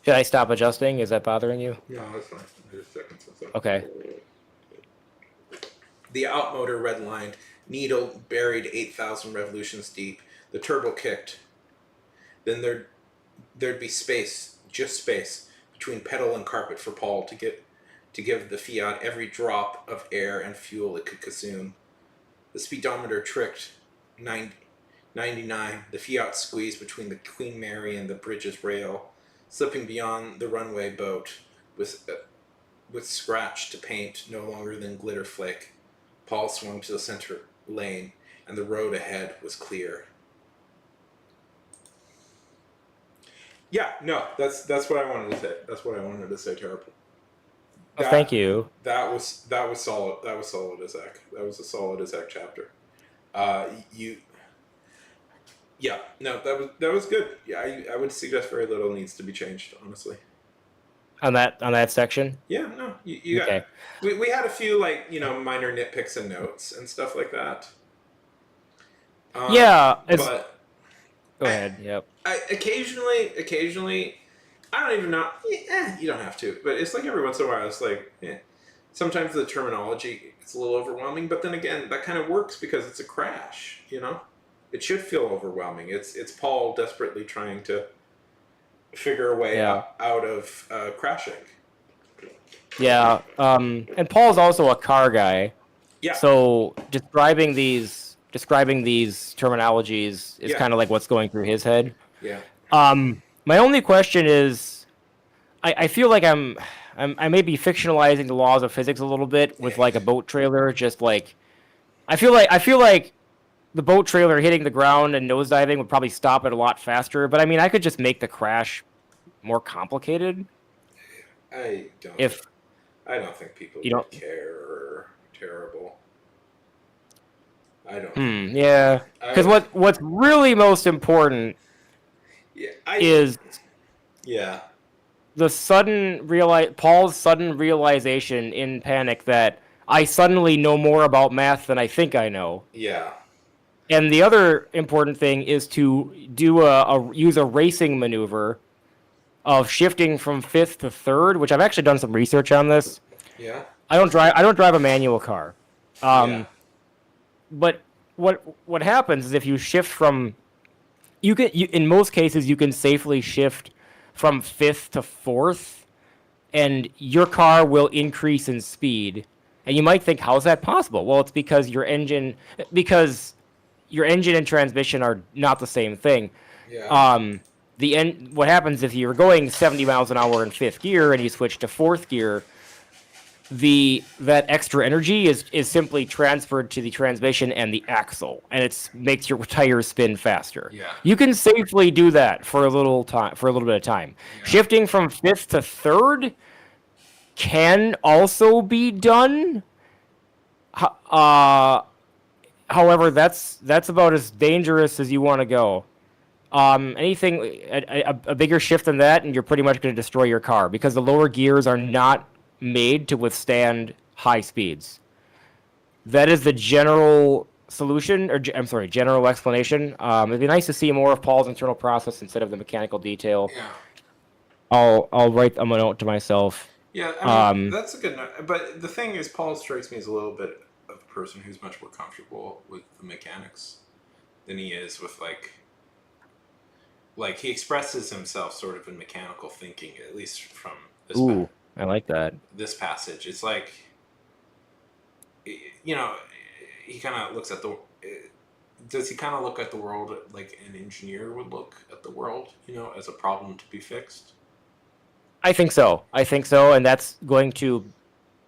Should I stop adjusting? Is that bothering you? No, that's fine. Just seconds. Okay. The outmotor redlined, needle buried 8,000 revolutions deep. The turbo kicked. Then there'd be space, just space, between pedal and carpet for Paul to give the Fiat every drop of air and fuel it could consume. The speedometer tricked 99. The Fiat squeezed between the Queen Mary and the bridge's rail, slipping beyond the runway boat with scratch to paint no longer than glitter flake. Paul swung to the center lane, and the road ahead was clear. Yeah, no, that's what I wanted to say. That's what I wanted to say, Terrible. Well, thank you. That was solid. That was solid as heck. That was a solid as heck chapter. Yeah, no, that was good. Yeah, I would suggest very little needs to be changed, honestly. On that section? Yeah, no, you got. Okay. We had a few minor nitpicks and notes and stuff like that. Yeah, but go ahead. Yep. I occasionally, I don't even know. You don't have to, but it's like every once in a while, it's like, sometimes the terminology is a little overwhelming. But then again, that kind of works because it's a crash. You know, it should feel overwhelming. It's Paul desperately trying to figure a way out of crashing. Yeah. And Paul's also a car guy. Yeah. So describing these terminologies is kind of like what's going through his head. Yeah. My only question is, I feel like I may be fictionalizing the laws of physics a little bit with like a boat trailer. Just like, I feel like the boat trailer hitting the ground and nosediving would probably stop it a lot faster. But I mean, I could just make the crash more complicated. I don't think people would care or terrible. I don't. Yeah. Because what's really most important is Paul's sudden realization in panic that I suddenly know more about math than I think I know. Yeah. And the other important thing is to do use a racing maneuver of shifting from fifth to third, which I've actually done some research on this. Yeah. I don't drive a manual car. Yeah. But what happens is if you shift from in most cases you can safely shift from fifth to fourth, and your car will increase in speed. And you might think, how is that possible? Well, it's because your engine and transmission are not the same thing. Yeah. What happens if you're going 70 miles an hour in fifth gear and you switch to fourth gear? That extra energy is simply transferred to the transmission and the axle, and it makes your tires spin faster. Yeah. You can safely do that for a little bit of time. Yeah. Shifting from fifth to third can also be done. However, that's about as dangerous as you want to go. Anything a bigger shift than that, and you're pretty much going to destroy your car because the lower gears are not made to withstand high speeds. That is the general solution, or I'm sorry, general explanation. It'd be nice to see more of Paul's internal process instead of the mechanical detail. Yeah. I'll write a note to myself. Yeah, I mean, that's a good note. But the thing is, Paul strikes me as a little bit of a person who's much more comfortable with the mechanics than he is with, like he expresses himself sort of in mechanical thinking, at least from this, Ooh, I like that. this passage. It's like, you know, he kind of looks at the... Does he kind of look at the world like an engineer would look at the world, you know, as a problem to be fixed? I think so, and that's going to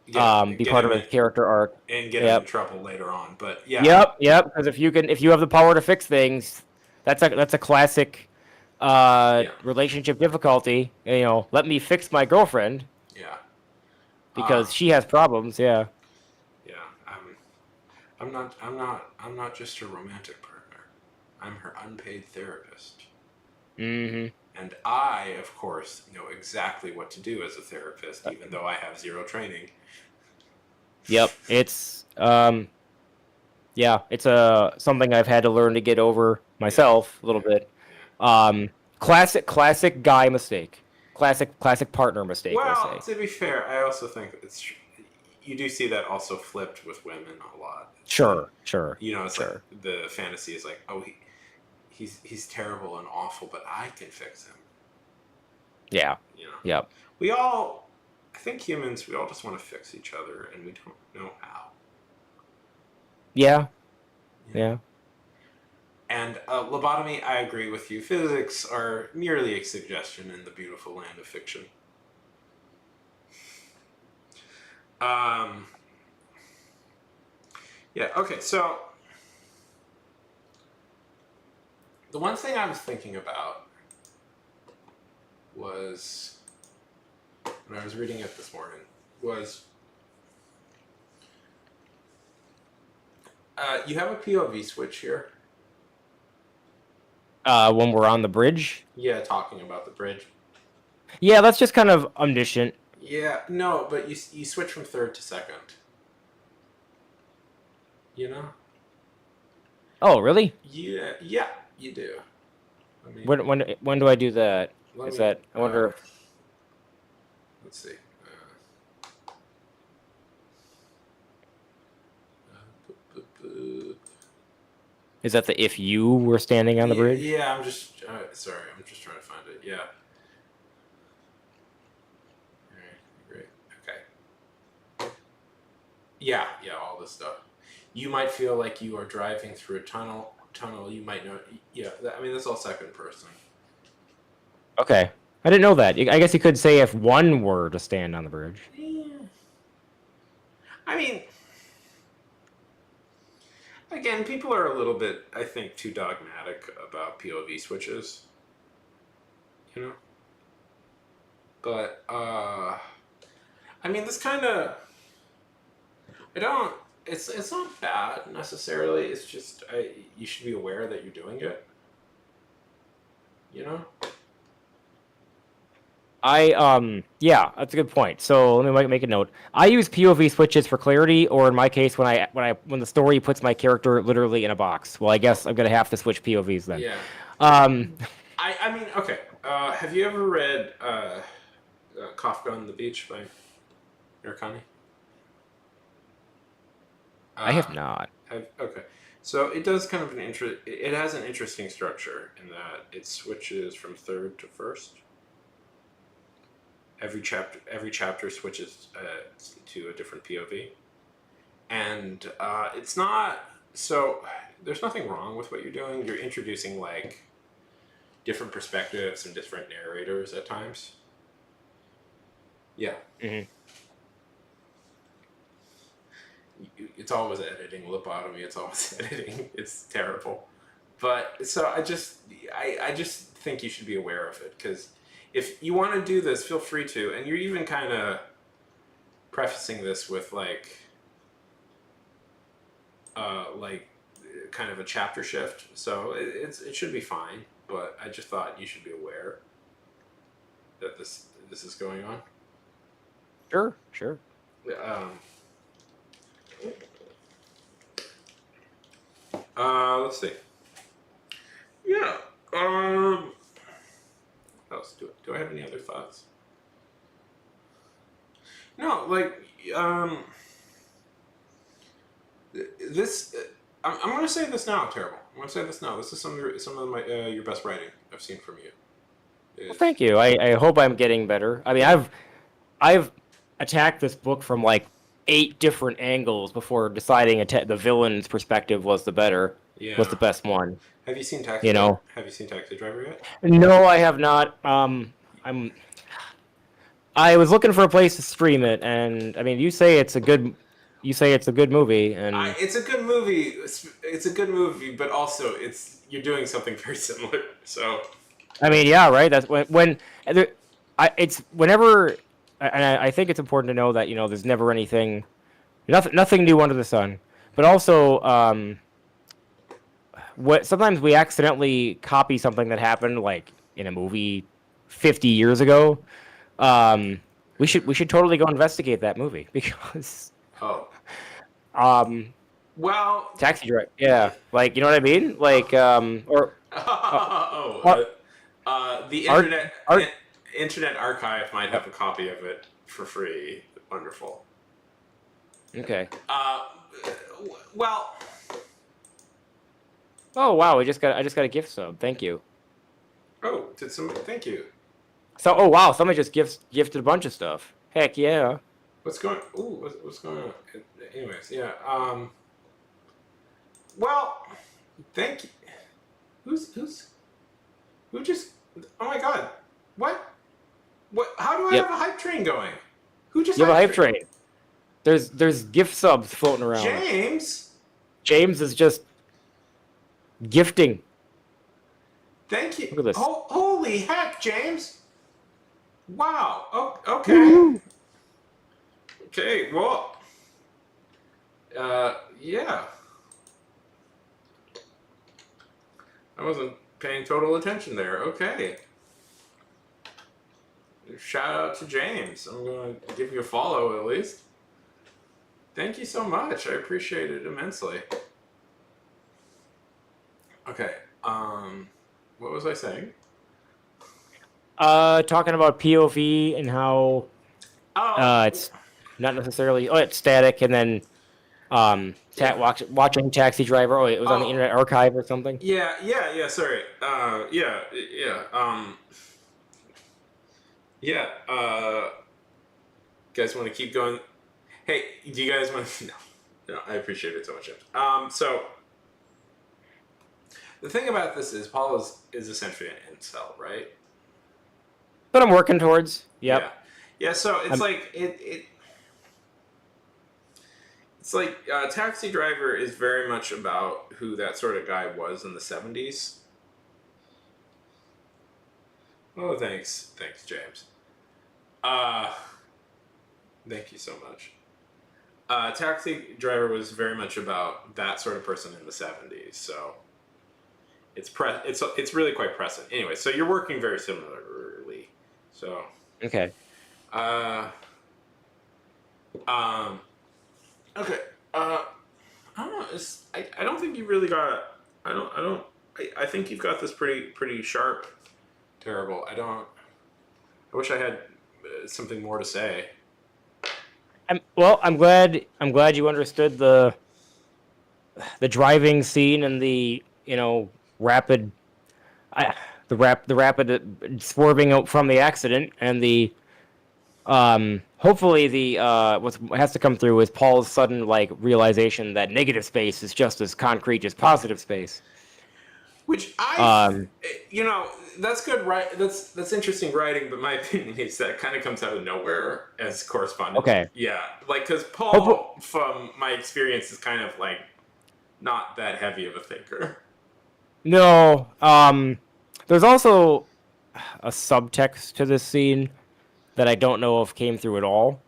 be Get part of him his character arc. and get him in trouble later on. But yeah, Yep. Because if you have the power to fix things, that's a classic relationship difficulty. You know, let me fix my girlfriend yeah, because she has problems. Yeah. yeah. I'm not just her romantic partner. I'm her unpaid therapist. Mm-hmm. And I, of course, know exactly what to do as a therapist, even though I have zero training. Yep. It's it's something I've had to learn to get over myself a little bit. Classic guy mistake. Classic partner mistake. Well, I'll say. to be fair, I also think you do see that also flipped with women a lot. Sure. You know, it's Sure. like the fantasy is like, oh, he's terrible and awful, but I can fix him. Yeah. You know. Yep. I think humans, we all just want to fix each other, and we don't know how. Yeah. You know? Yeah. And lobotomy, I agree with you. Physics are merely a suggestion in the beautiful land of fiction. Yeah, okay, so the one thing I was thinking about was, when I was reading it this morning, was you have a POV switch here. When we're on the bridge. Yeah, talking about the bridge. Yeah, that's just kind of omniscient. Yeah, no, but you switch from third to second. You know? Oh, really? Yeah, you do. I mean, When do I do that? I wonder. Let's see. Is that the if you were standing on the bridge? Yeah, I'm just sorry. I'm just trying to find it. Yeah. All right. Great. Okay. Yeah. All this stuff. You might feel like you are driving through a tunnel. You might know. Yeah. I mean, that's all second person. Okay. I didn't know that. I guess you could say if one were to stand on the bridge. Yeah. I mean, again, people are a little bit, I think, too dogmatic about POV switches. You know? But, I mean, this kind of... It's not bad, necessarily. It's just, you should be aware that you're doing it. You know? Yeah, that's a good point. So let me make a note. I use POV switches for clarity, or in my case, when the story puts my character literally in a box. Well, I guess I'm gonna have to switch POVs then. Yeah. Um, I mean, okay. Have you ever read Kafka on the Beach by Murakami? I have not. Okay. So it does kind of it has an interesting structure in that it switches from third to first. Every chapter switches to a different POV, and it's not so. There's nothing wrong with what you're doing. You're introducing like different perspectives and different narrators at times. Yeah. Mhm. It's always editing, lobotomy. It's always editing. It's terrible. But so I just think you should be aware of it, because if you want to do this, feel free to. And you're even kind of prefacing this with like kind of a chapter shift. So it should be fine. But I just thought you should be aware that this is going on. Sure. Let's see. Yeah. What else do I have any other thoughts? No, like this. I'm going to say this now. Terrible. I'm going to say this now. This is some of my your best writing I've seen from you. Well, thank you. I hope I'm getting better. I mean, I've attacked this book from like 8 different angles before deciding the villain's perspective was the best one. Have you seen Taxi? Have you seen Taxi Driver yet? No, I have not. I was looking for a place to stream it, and I mean, you say it's a good movie, and it's a good movie. It's a good movie, but also you're doing something very similar. So, I mean, yeah, right. That's it's whenever, and I think it's important to know that there's never nothing new under the sun, but also sometimes we accidentally copy something that happened like in a movie 50 years ago. We should totally go investigate that movie because well, Taxi Driver, yeah, like, you know what I mean, like the Internet Archive might have a copy of it for free. Wonderful. Okay. Well. Oh wow! I just got a gift sub. Thank you. Oh, thank you. So, oh wow! Somebody just gifted a bunch of stuff. Heck yeah! What's going on? Anyways, yeah. Well, thank you. Who just? Oh my God! What? How do I have a hype train going? Who just? You have a hype train. There's gift subs floating around. James is just gifting. Thank you. Look at this. Holy heck, James! Wow. Oh, okay. Woo-hoo. Okay. Well. Yeah. I wasn't paying total attention there. Okay. Shout out to James. I'm going to give you a follow at least. Thank you so much. I appreciate it immensely. Okay. What was I saying? Talking about POV and how it's not necessarily it's static, and then watching Taxi Driver. Oh, it was on the Internet Archive or something. Yeah. Sorry. Yeah. Guys want to keep going? Hey, do you guys want to? No, I appreciate it so much. So the thing about this is Paul is essentially an incel, right? But I'm working towards. Yep. Yeah. So it's it's like Taxi Driver is very much about who that sort of guy was in the 70s. Oh, thanks, James. Thank you so much. Taxi Driver was very much about that sort of person in the 70s, so it's really quite present. Anyway, so you're working very similarly. So Okay. Um. Okay. I don't know. I don't think you really got. I think you've got this pretty sharp. Terrible. I wish I had something more to say. I'm glad you understood the driving scene and the rapid the rapid swerving out from the accident and the hopefully the what has to come through is Paul's sudden like realization that negative space is just as concrete as positive space. Which that's good, right? That's interesting writing, but my opinion is that kind of comes out of nowhere as correspondence. Okay. Yeah, like because Paul, from my experience, is kind of like not that heavy of a thinker. No, there's also a subtext to this scene that I don't know if came through at all.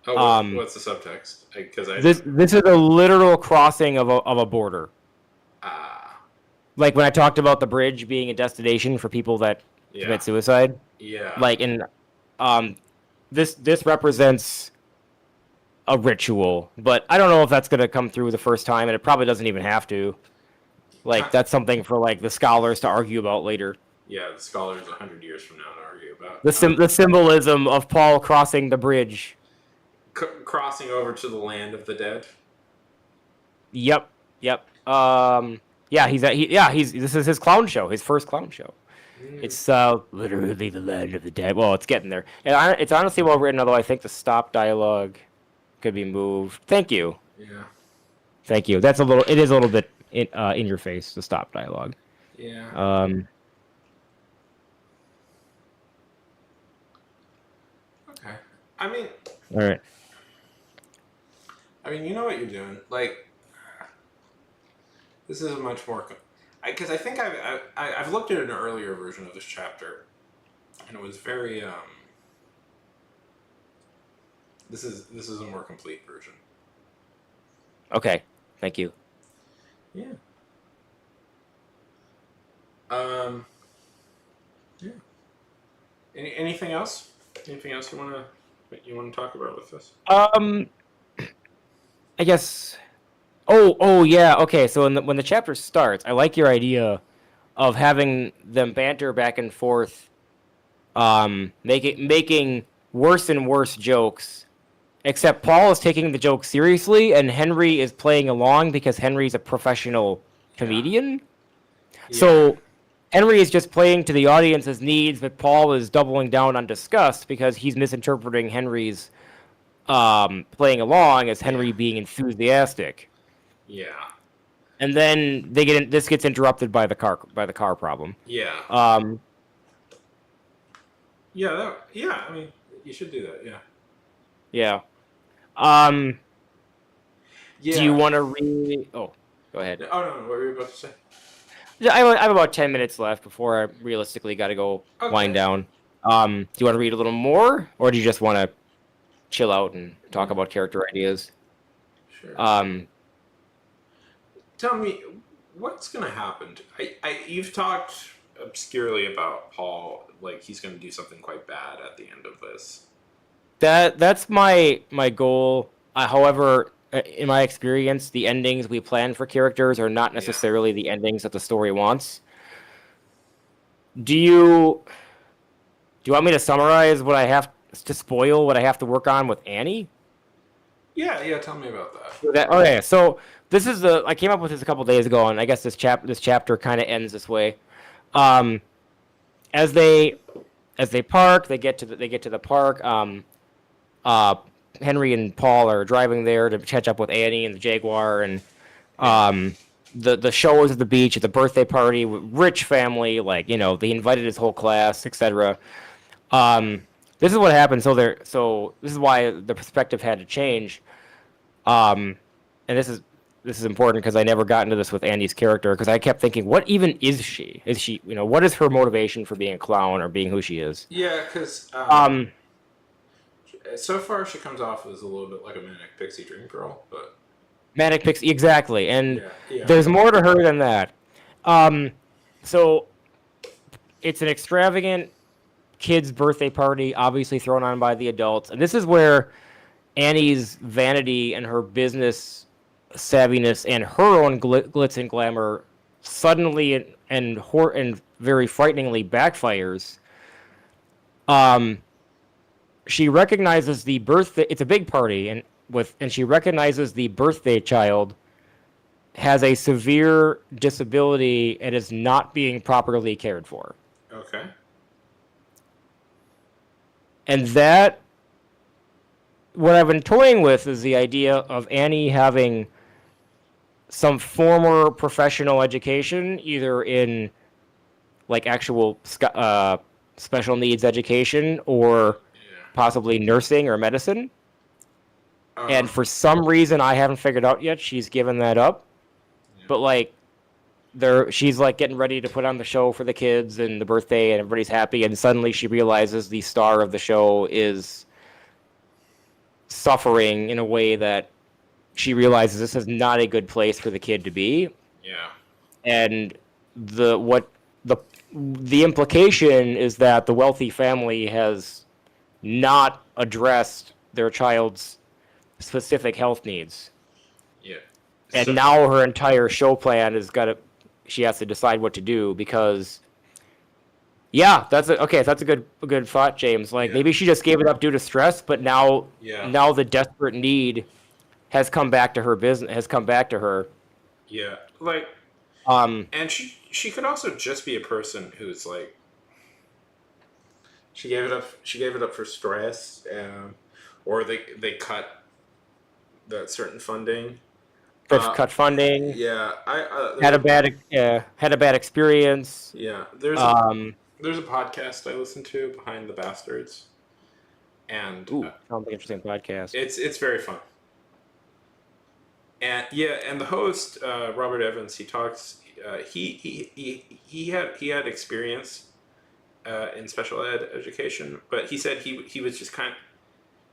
Oh, what's the subtext? Because this is a literal crossing of a border. Like when I talked about the bridge being a destination for people that commit suicide. Yeah. Like this represents a ritual, but I don't know if that's gonna come through the first time, and it probably doesn't even have to. Like that's something for like the scholars to argue about later. Yeah, the scholars 100 years from now to argue about the symbolism of Paul crossing the bridge. Crossing over to the land of the dead. Yep. Yeah, this is his clown show, his first clown show. It's literally the land of the dead. Well, it's getting there. And it's honestly well written, although I think the stop dialogue could be moved. Thank you. Yeah. Thank you. It is a little bit in your face, the stop dialogue. Yeah. Okay. I mean. All right. I mean, you know what you're doing. Like, this is a much more, because I think I've looked at an earlier version of this chapter, and it was very This is a more complete version. Okay. Thank you. Yeah. Yeah. Anything else? Anything else you want to talk about with this? I guess. Oh yeah. Okay. So when the chapter starts, I like your idea of having them banter back and forth, making worse and worse jokes. Except Paul is taking the joke seriously, and Henry is playing along because Henry's a professional comedian. Yeah. So Henry is just playing to the audience's needs, but Paul is doubling down on disgust because he's misinterpreting Henry's playing along as Henry being enthusiastic. Yeah. And then this gets interrupted by the car problem. Yeah. Yeah. I mean, you should do that. Yeah. Yeah. Yeah. Do you want to read? Oh, go ahead. Oh no, what were you about to say? I have about 10 minutes left before I realistically got to go wind down. Do you want to read a little more, or do you just want to chill out and talk about character ideas? Sure. Tell me, what's gonna happen? You've talked obscurely about Paul, like he's gonna do something quite bad at the end of this. That's my goal. However, in my experience, the endings we plan for characters are not necessarily the endings that the story wants. Do you want me to summarize what I have to spoil, what I have to work on with Annie? Yeah. Tell me about that. Okay, so this is I came up with this a couple days ago, and I guess this chapter kind of ends this way. As they park, they get to the park. Henry and Paul are driving there to catch up with Annie and the Jaguar, and the show is at the beach at the birthday party, rich family, like they invited his whole class, etc. This is what happened. So this is why the perspective had to change. And this is important because I never got into this with Andy's character because I kept thinking, what even is she? Is she, what is her motivation for being a clown or being who she is? Yeah, because so far she comes off as a little bit like a manic pixie dream girl, but manic pixie, exactly, and there's more to her than that. So it's an extravagant kid's birthday party, obviously thrown on by the adults. And this is where Annie's vanity and her business savviness and her own glitz and glamour suddenly and very frighteningly backfires. She recognizes the birthday. It's a big party, and she recognizes the birthday child has a severe disability and is not being properly cared for. Okay. And that, what I've been toying with is the idea of Annie having some former professional education, either in like actual special needs education or possibly nursing or medicine. And for some reason I haven't figured out yet, she's given that up. Yeah. But like she's like getting ready to put on the show for the kids and the birthday and everybody's happy, and suddenly she realizes the star of the show is suffering in a way that she realizes this is not a good place for the kid to be. Yeah. And the implication is that the wealthy family has not addressed their child's specific health needs. Yeah. And now her entire show plan she has to decide what to do, because that's a good thought, James. Like maybe she just gave it up due to stress, but now the desperate need has come back to her business, has come back to her. Yeah. Like and she could also just be a person who's like she gave it up for stress, or they cut that certain funding. Cut funding. Yeah, had a bad experience. Yeah, there's a podcast I listen to, Behind the Bastards, and sounds like an interesting podcast. It's very fun. And and the host Robert Evans, he talks. He had experience in special ed education, but he said he was just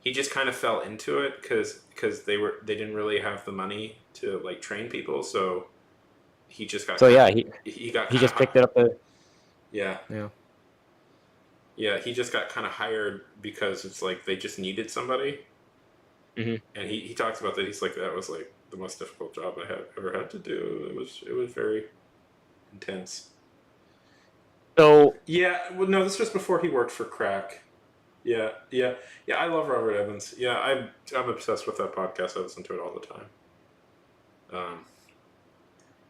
he just kind of fell into it because they didn't really have the money to like train people, so he just got he just picked it up. Yeah, he just got kind of hired because it's like they just needed somebody. Mm-hmm. And he talks about that. He's like, that was like the most difficult job I have ever had to do. It was very intense. So no, this was before he worked for Crack. Yeah. I love Robert Evans. Yeah, I'm obsessed with that podcast. I listen to it all the time.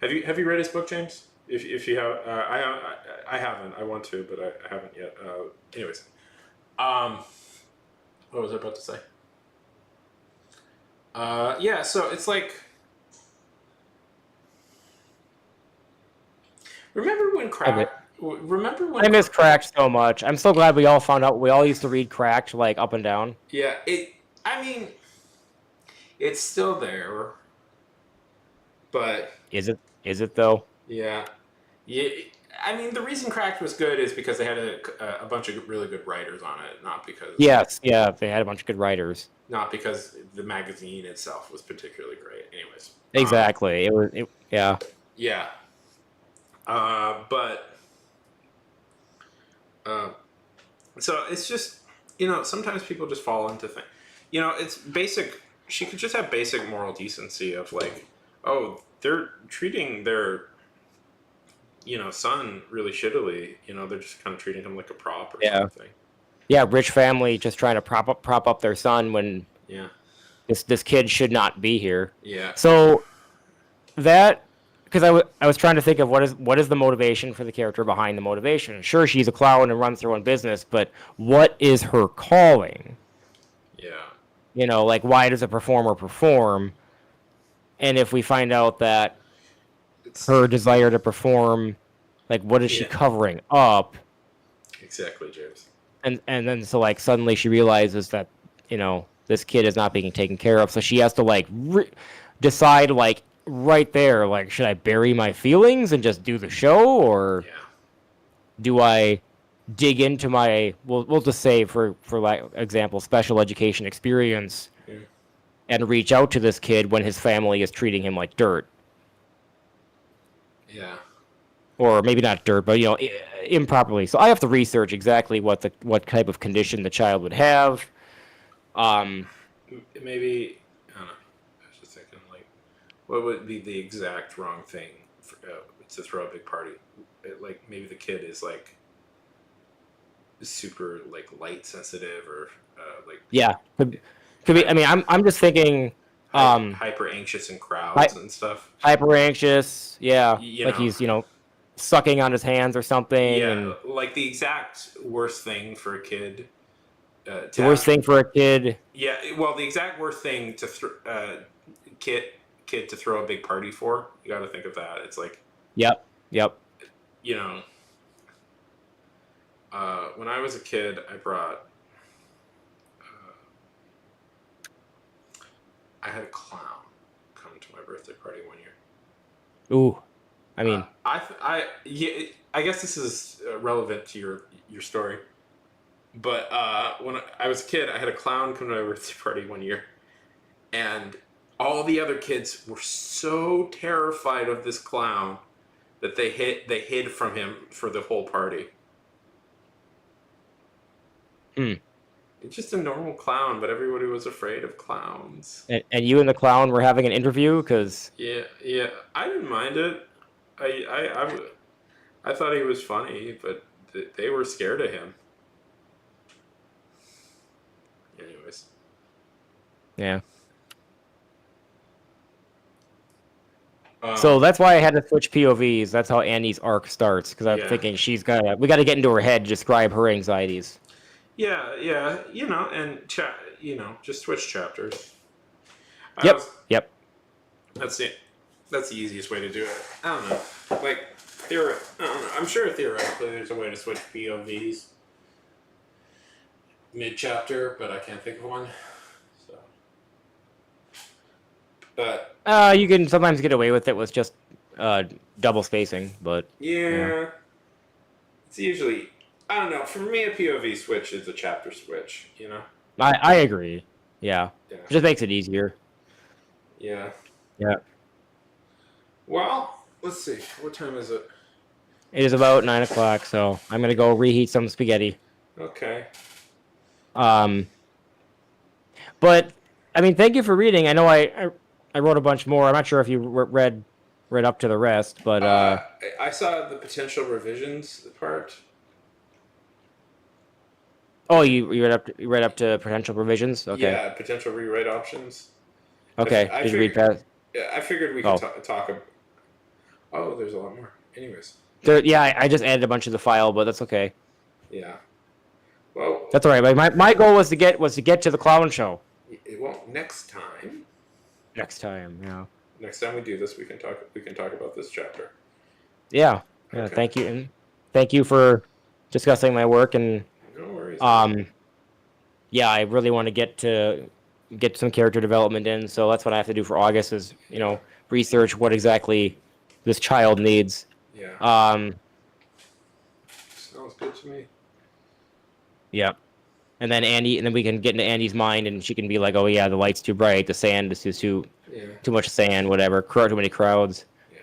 Have you read his book, James? If you have, I haven't. I want to, but I haven't yet. Anyways, what was I about to say? So it's like, remember when Crack? Remember when I miss Cracked so much. I'm so glad we all found out. We all used to read Cracked like up and down. Yeah, it's still there, but is it though? Yeah. I mean, the reason Cracked was good is because they had a bunch of really good writers on it, not because. Yes, they had a bunch of good writers. Not because the magazine itself was particularly great. Anyways. Exactly. Yeah. So it's just, sometimes people just fall into things. It's basic. She could just have basic moral decency of like, oh, they're treating their, son really shittily. They're just kind of treating him like a prop or something. Yeah, rich family just trying to prop up their son when this kid should not be here. Yeah. So that, because I was trying to think of what is the motivation for the character behind the motivation. Sure, she's a clown and runs her own business, but what is her calling? Yeah. Like why does a performer perform? And if we find out that her desire to perform, like what is she covering up? Exactly, James. And then so like suddenly she realizes that this kid is not being taken care of, so she has to like decide like right there, like should I bury my feelings and just do the show, or do I dig into my we'll just say for like example special education experience and reach out to this kid when his family is treating him like dirt. Yeah. or maybe not dirt, but improperly. So I have to research exactly what type of condition the child would have. Maybe I don't know. I was just thinking like, what would be the exact wrong thing to throw a big party? Like maybe the kid is like super like light sensitive or like Yeah, could be. I mean, I'm just thinking hyper anxious in crowds and stuff. hyper anxious. Yeah, You like know. he's sucking on his hands or something. Yeah, And like the exact worst thing for a kid. the worst thing for a kid. Yeah, well, the exact worst thing to kid to throw a big party for. You got to think of that. It's like, Yep. you know, when I was a kid, I had a clown come to my birthday party one year. Ooh, I mean, I guess this is relevant to your story. But when I was a kid, I had a clown come to my birthday party one year, and all the other kids were so terrified of this clown that they hid from him for the whole party. It's just a normal clown, but everybody was afraid of clowns. and you and the clown were having an interview because Yeah, I didn't mind it. I thought he was funny, but they were scared of him. Anyways. yeah. So that's why I had to switch POVs. That's how Annie's arc starts because I'm thinking we got to get into her head to describe her anxieties. Yeah, and just switch chapters. Yep. That's it. That's the easiest way to do it. I don't know. Like, I don't know. I'm sure theoretically there's a way to switch POVs mid-chapter, but I can't think of one. So, but You can sometimes get away with it with just double spacing, but yeah, it's usually, I don't know. For me, a POV switch is a chapter switch. I agree. Yeah. It just makes it easier. Yeah. Yeah. Well, let's see. What time is it? It is about 9 o'clock, so I'm gonna go reheat some spaghetti. Okay. But I mean, thank you for reading. I know I wrote a bunch more. I'm not sure if you read up to the rest, but I saw the potential revisions part. oh, you read up to potential provisions. Okay. Yeah, potential rewrite options. Okay. I Did you read past? Yeah, I figured we could talk. Oh, there's a lot more. Anyways. I just added a bunch to the file, but that's okay. Yeah. Well, That's all right. My goal was to get to the clown show. Well, next time. Next time, yeah. Next time we do this, we can talk. We can talk about this chapter. Yeah. Okay. Thank you, and thank you for discussing my work. And No worries. yeah, I really want to get some character development in. So that's what I have to do for August is research what exactly this child needs. Yeah. Sounds good to me. Yeah. And then we can get into Andy's mind, and she can be like, "Oh yeah, the light's too bright, the sand is too much sand, whatever, too many crowds." Yeah.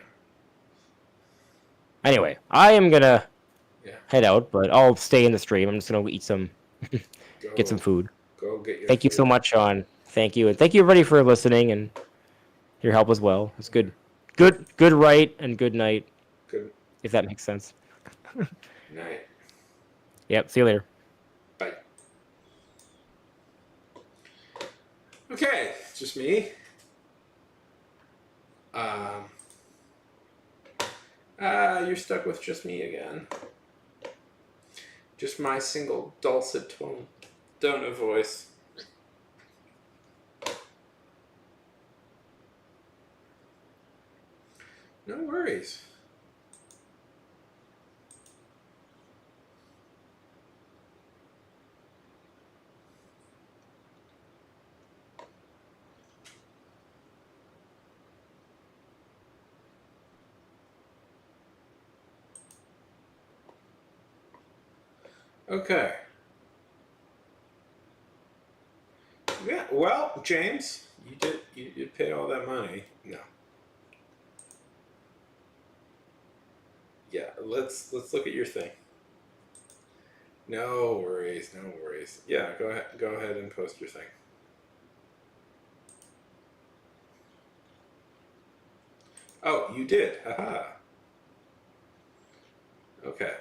Anyway, I am gonna head out, but I'll stay in the stream. I'm just gonna eat get some food. Go get your Thank you food. so much, Sean. Thank you, and thank you everybody for listening and your help as well. It's good right and good night. Good If that makes sense. night. Yep. See you later. Bye. Okay, just me. You're stuck with just me again. Just my single dulcet tone of voice. No worries. Okay. Yeah, well, James, you did pay all that money. No. Yeah. let's look at your thing. No worries, no worries. Yeah, go ahead and post your thing. Oh, you did. Haha. Okay.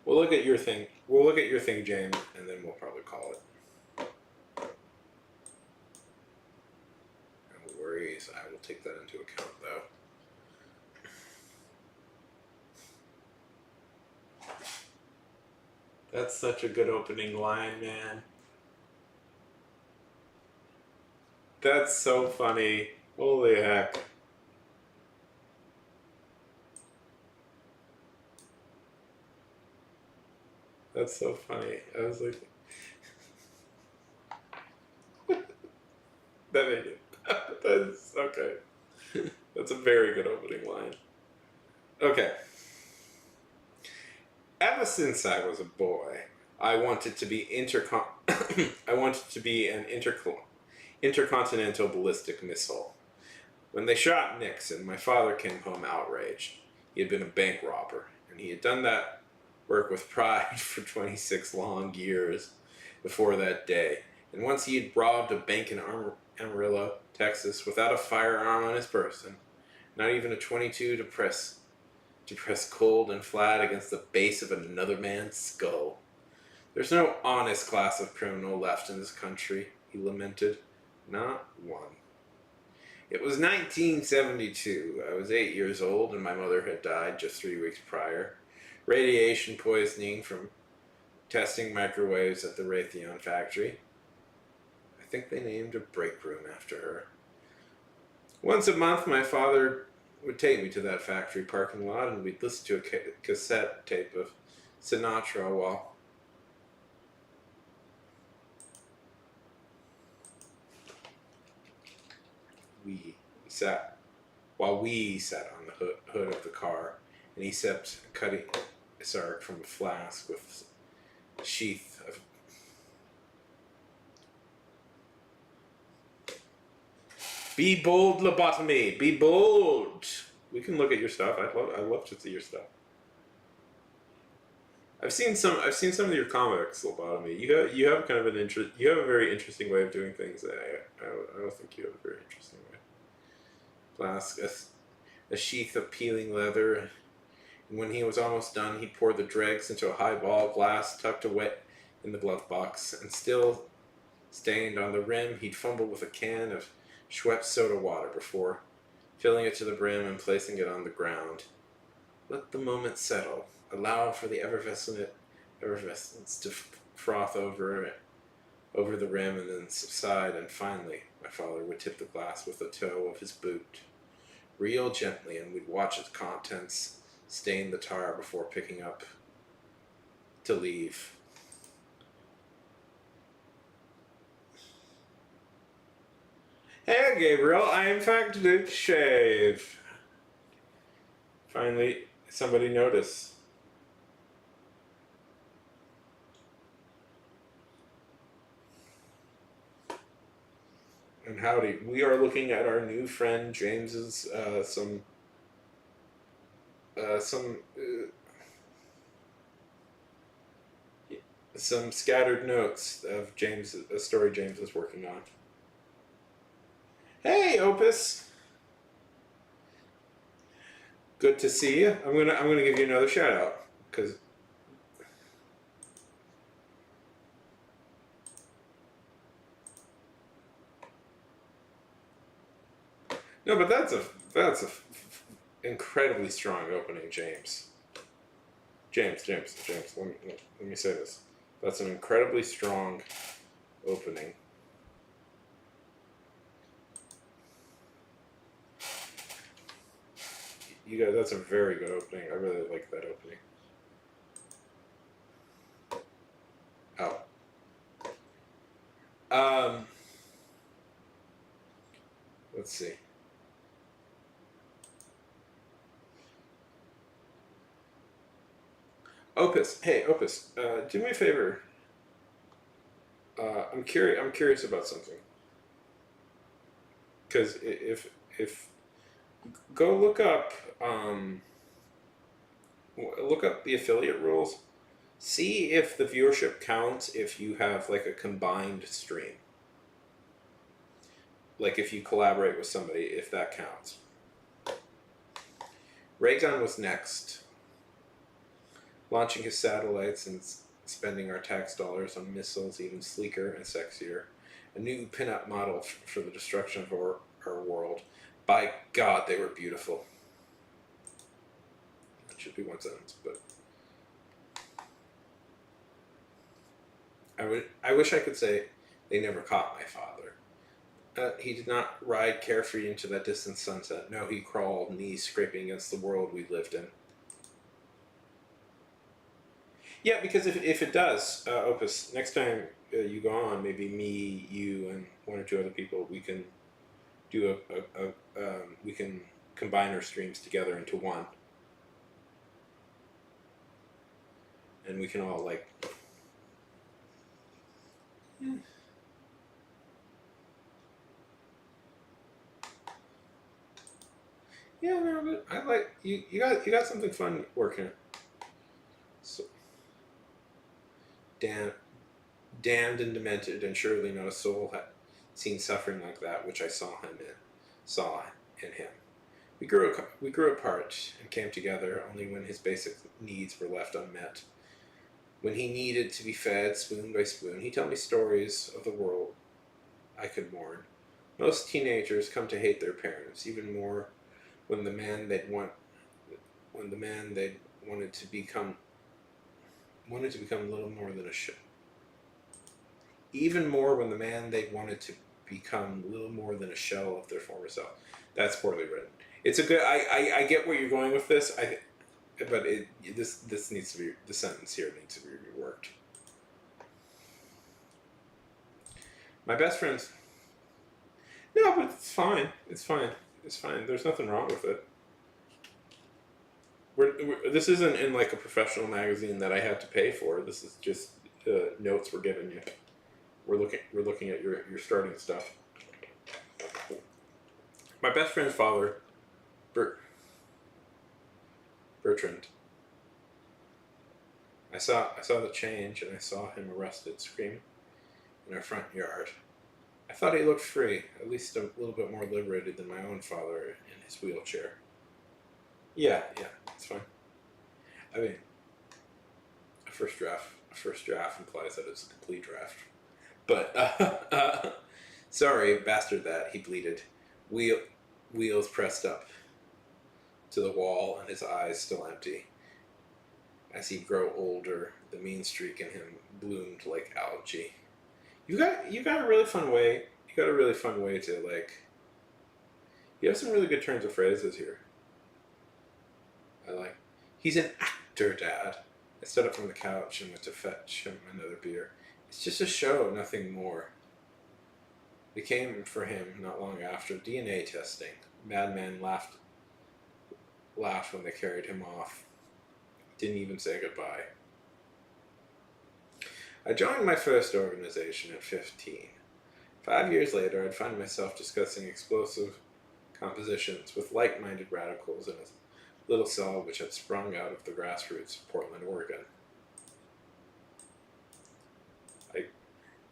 We'll look at your thing. We'll look at your thing, James, and then we'll probably call it. No worries. I will take that into account, though. That's such a good opening line, man. That's so funny. Holy heck. That's so funny. I was like, that made it. That's okay. That's a very good opening line. Okay. Ever since I was a boy, I wanted to be I wanted to be an intercontinental ballistic missile. When they shot Nixon, my father came home outraged. He had been a bank robber, and he had done that work with pride for 26 long years before that day. And once he had robbed a bank in Amarillo, Texas, without a firearm on his person, not even a .22 to press cold and flat against the base of another man's skull. There's no honest class of criminal left in this country, he lamented. Not one. It was 1972. I was 8 years old and my mother had died just 3 weeks prior. Radiation poisoning from testing microwaves at the Raytheon factory. I think they named a break room after her. Once a month, my father would take me to that factory parking lot and we'd listen to a cassette tape of Sinatra while we sat on the hood of the car, and he sipped cutting sark from a flask with a sheath of Be bold, lobotomy. Be bold. We can look at your stuff. I love to see your stuff. I've seen some of your comics, lobotomy. You have kind of an interest. You have a very interesting way of doing things. I don't think you have a very interesting way. Flask, a sheath of peeling leather, and when he was almost done, he'd pour the dregs into a highball glass tucked away in the glove box, and still stained on the rim, he'd fumble with a can of Schweppes soda water before filling it to the brim and placing it on the ground. Let the moment settle. Allow for the effervescence to froth over the rim and then subside, and finally, my father would tip the glass with the toe of his boot. Real gently, and we'd watch its contents stain the tar before picking up to leave. Hey, Gabriel, I in fact did shave. Finally, somebody noticed. And howdy, we are looking at our new friend James's some scattered notes of a story James is working on. Hey, Opus. Good to see you. I'm gonna give you another shout out because no, but that's a incredibly strong opening, James. James. Let me say this. That's an incredibly strong opening. You guys, that's a very good opening. I really like that opening. Oh. Let's see. Opus, hey Opus, do me a favor. I'm curious about something. Because if Go look up the affiliate rules. See if the viewership counts if you have like a combined stream. Like if you collaborate with somebody, if that counts. Raygun was next, launching his satellites and spending our tax dollars on missiles even sleeker and sexier. A new pinup model for the destruction of our world. By God, they were beautiful. That should be one sentence, but I wish I could say they never caught my father. He did not ride carefree into that distant sunset. No, he crawled, knees scraping against the world we lived in. Yeah, because if it does, Opus, next time you go on, maybe me, you, and one or two other people, we can do we can combine our streams together into one, and we can all like. Yeah, no, but I like you. You got something fun working. So, damned and demented, and surely not a soul had seen suffering like that which I saw in him. We grew apart and came together only when his basic needs were left unmet. When he needed to be fed spoon by spoon, he told me stories of the world I could mourn. Most teenagers come to hate their parents, even more when the man they'd wanted to become little more than a shell. Even more when the man they wanted to become little more than a shell of their former self. That's poorly written. It's a good. I get where you're going with this. But this needs to be, the sentence here needs to be reworked. My best friends. No, but it's fine. It's fine. It's fine. There's nothing wrong with it. This isn't in like a professional magazine that I had to pay for. This is just notes we're giving you. We're looking at your starting stuff. My best friend's father, Bertrand. I saw the change, and I saw him arrested, screaming in our front yard. I thought he looked free, at least a little bit more liberated than my own father in his wheelchair. Yeah, it's fine. I mean, a first draft implies that it's a complete draft. But sorry, bastard, that he bleated, wheels pressed up to the wall, and his eyes still empty. As he grew older, the mean streak in him bloomed like algae. You got a really fun way. You got a really fun way to like. You have some really good turns of phrases here. I like. He's an actor, Dad. I stood up from the couch and went to fetch him another beer. It's just a show, nothing more. It came for him not long after DNA testing. Madman laughed when they carried him off. Didn't even say goodbye. I joined my first organization at 15. 5 years later, I'd find myself discussing explosive compositions with like-minded radicals in a little cell which had sprung out of the grassroots of Portland, Oregon.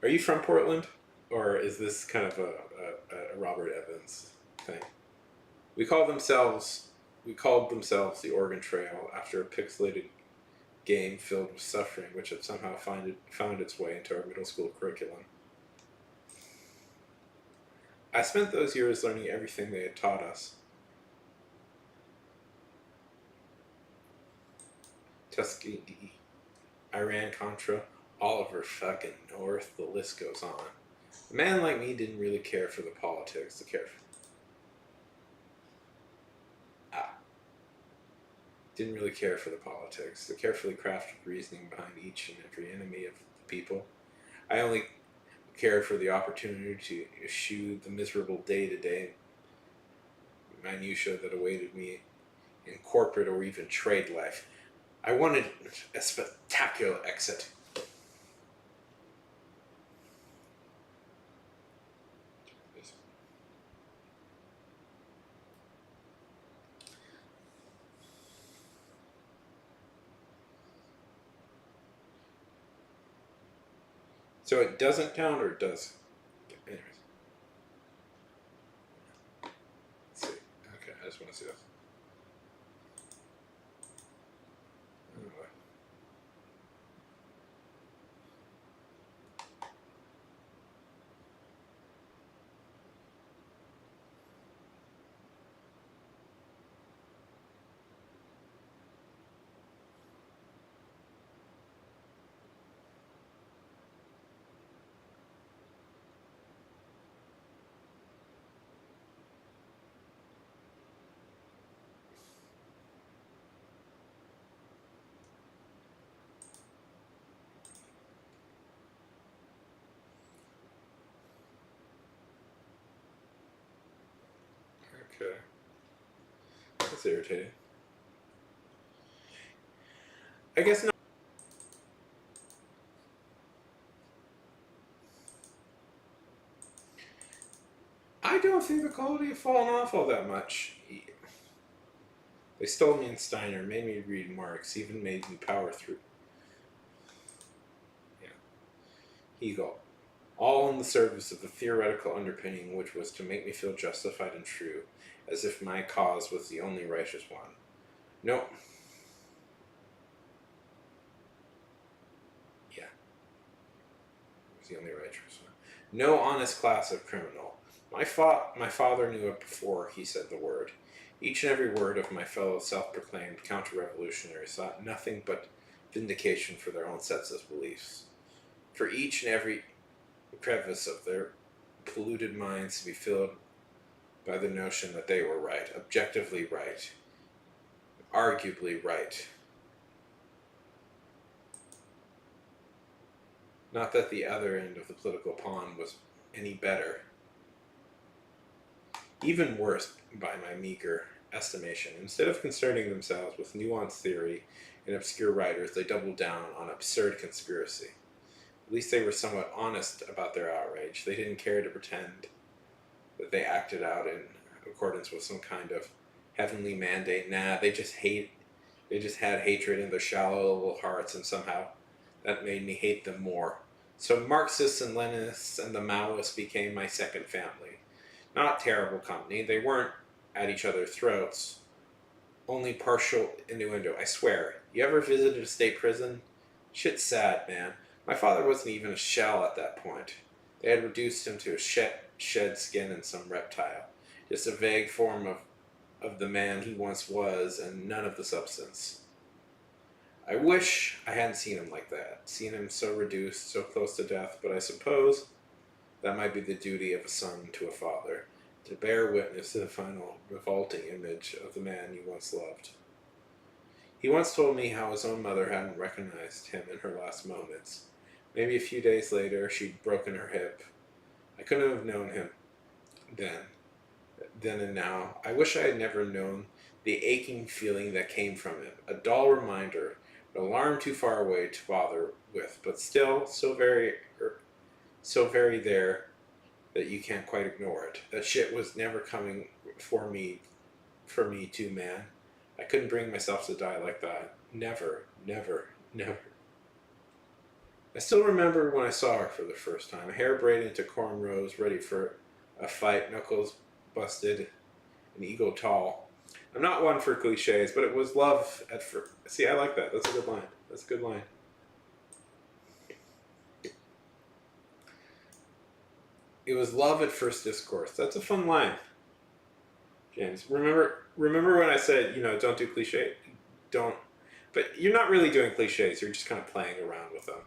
Are you from Portland? Or is this kind of a Robert Evans thing? We called themselves the Oregon Trail after a pixelated game filled with suffering which had somehow found its way into our middle school curriculum. I spent those years learning everything they had taught us. Tuskegee, Iran-Contra, Oliver fucking North, the list goes on. A man like me didn't really care for the politics, didn't really care for the politics, the carefully crafted reasoning behind each and every enemy of the people. I only cared for the opportunity to eschew the miserable day-to-day minutiae that awaited me in corporate or even trade life. I wanted a spectacular exit. So it doesn't count, or it does? Anyways. Let's see. Okay, I just want to see this. Anyway. Okay. That's irritating. I guess not. I don't think the quality has fallen off all that much. They stole me in Steiner, made me read Marx, even made me power through. Yeah. Hegel. All in the service of the theoretical underpinning which was to make me feel justified and true, as if my cause was the only righteous one. No. Yeah. It was the only righteous one. No honest class of criminal. My father knew it before he said the word. Each and every word of my fellow self-proclaimed counter-revolutionaries sought nothing but vindication for their own sets of beliefs. For each and every crevice of their polluted minds to be filled by the notion that they were right, objectively right, arguably right. Not that the other end of the political pond was any better. Even worse, by my meager estimation. Instead of concerning themselves with nuanced theory and obscure writers, they doubled down on absurd conspiracy. At least they were somewhat honest about their outrage. They didn't care to pretend that they acted out in accordance with some kind of heavenly mandate. Nah, they just had hatred in their shallow little hearts, and somehow that made me hate them more. So Marxists and Leninists and the Maoists became my second family. Not terrible company. They weren't at each other's throats. Only partial innuendo, I swear. You ever visited a state prison? Shit's sad, man. My father wasn't even a shell at that point. They had reduced him to a shed skin and some reptile. Just a vague form of the man he once was, and none of the substance. I wish I hadn't seen him like that. Seen him so reduced, so close to death, but I suppose that might be the duty of a son to a father, to bear witness to the final revolting image of the man you once loved. He once told me how his own mother hadn't recognized him in her last moments. Maybe a few days later, she'd broken her hip. I couldn't have known him then and now. I wish I had never known the aching feeling that came from him, a dull reminder, an alarm too far away to bother with, but still so very there that you can't quite ignore it. That shit was never coming for me too, man. I couldn't bring myself to die like that. Never, never, never. I still remember when I saw her for the first time, hair braided into cornrows, ready for a fight, knuckles busted, and ego tall. I'm not one for cliches, but it was love at first. See, I like that. That's a good line. That's a good line. It was love at first discourse. That's a fun line, James. Remember when I said, don't do cliche? Don't. But you're not really doing cliches. You're just kind of playing around with them.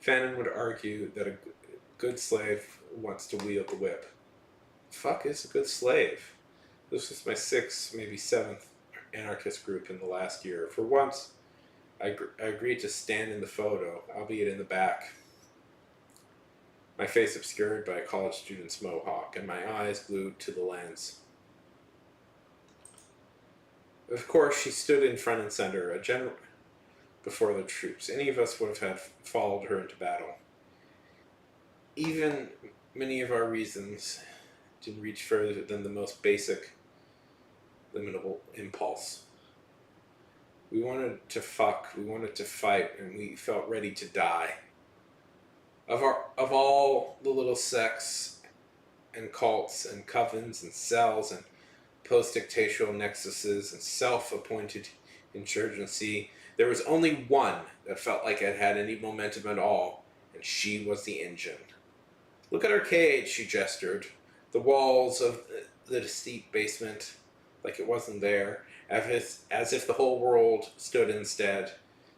Fanon would argue that a good slave wants to wield the whip. Fuck is a good slave? This was my 6th, maybe 7th anarchist group in the last year. For once, I agreed to stand in the photo, albeit in the back. My face obscured by a college student's mohawk, and my eyes glued to the lens. Of course, she stood in front and center, a general before the troops. Any of us would have had followed her into battle. Even many of our reasons didn't reach further than the most basic, limitable impulse. We wanted to fuck, we wanted to fight, and we felt ready to die. Of all the little sects and cults and covens and cells and post-dictatorial nexuses and self-appointed insurgency, there was only one that felt like it had any momentum at all, and she was the engine. Look at our cage, she gestured. The walls of the steep basement, like it wasn't there, as if the whole world stood instead.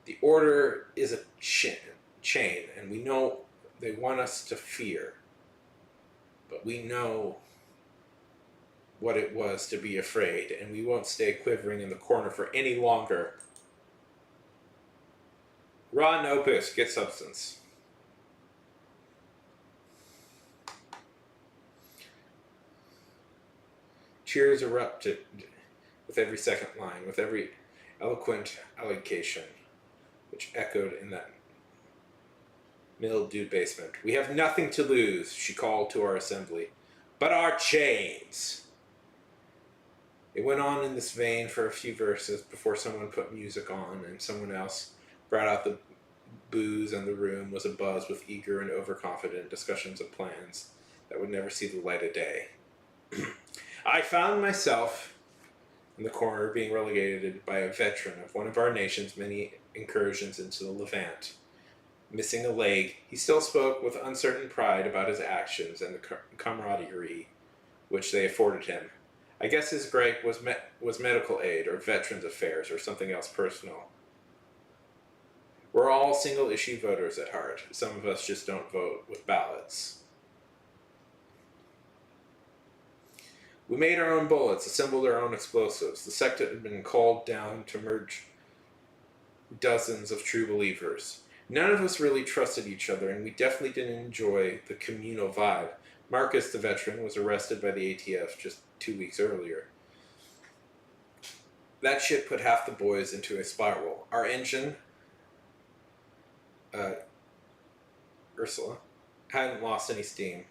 The order is a chain, and we know they want us to fear. But we know what it was to be afraid, and we won't stay quivering in the corner for any longer. Raw opus, get substance. Cheers erupted with every second line, with every eloquent allegation, which echoed in that mildewed basement. We have nothing to lose, she called to our assembly, but our chains. It went on in this vein for a few verses before someone put music on and someone else brought out the booze, and the room was abuzz with eager and overconfident discussions of plans that would never see the light of day. I found myself in the corner being relegated by a veteran of one of our nation's many incursions into the Levant. Missing a leg, he still spoke with uncertain pride about his actions and the camaraderie which they afforded him. I guess his gripe was medical aid or veterans affairs or something else personal. We're all single-issue voters at heart. Some of us just don't vote with ballots. We made our own bullets, assembled our own explosives. The sect had been called down to merge dozens of true believers. None of us really trusted each other, and we definitely didn't enjoy the communal vibe. Marcus, the veteran, was arrested by the ATF just 2 weeks earlier. That shit put half the boys into a spiral. Our engine, Ursula, hadn't lost any steam,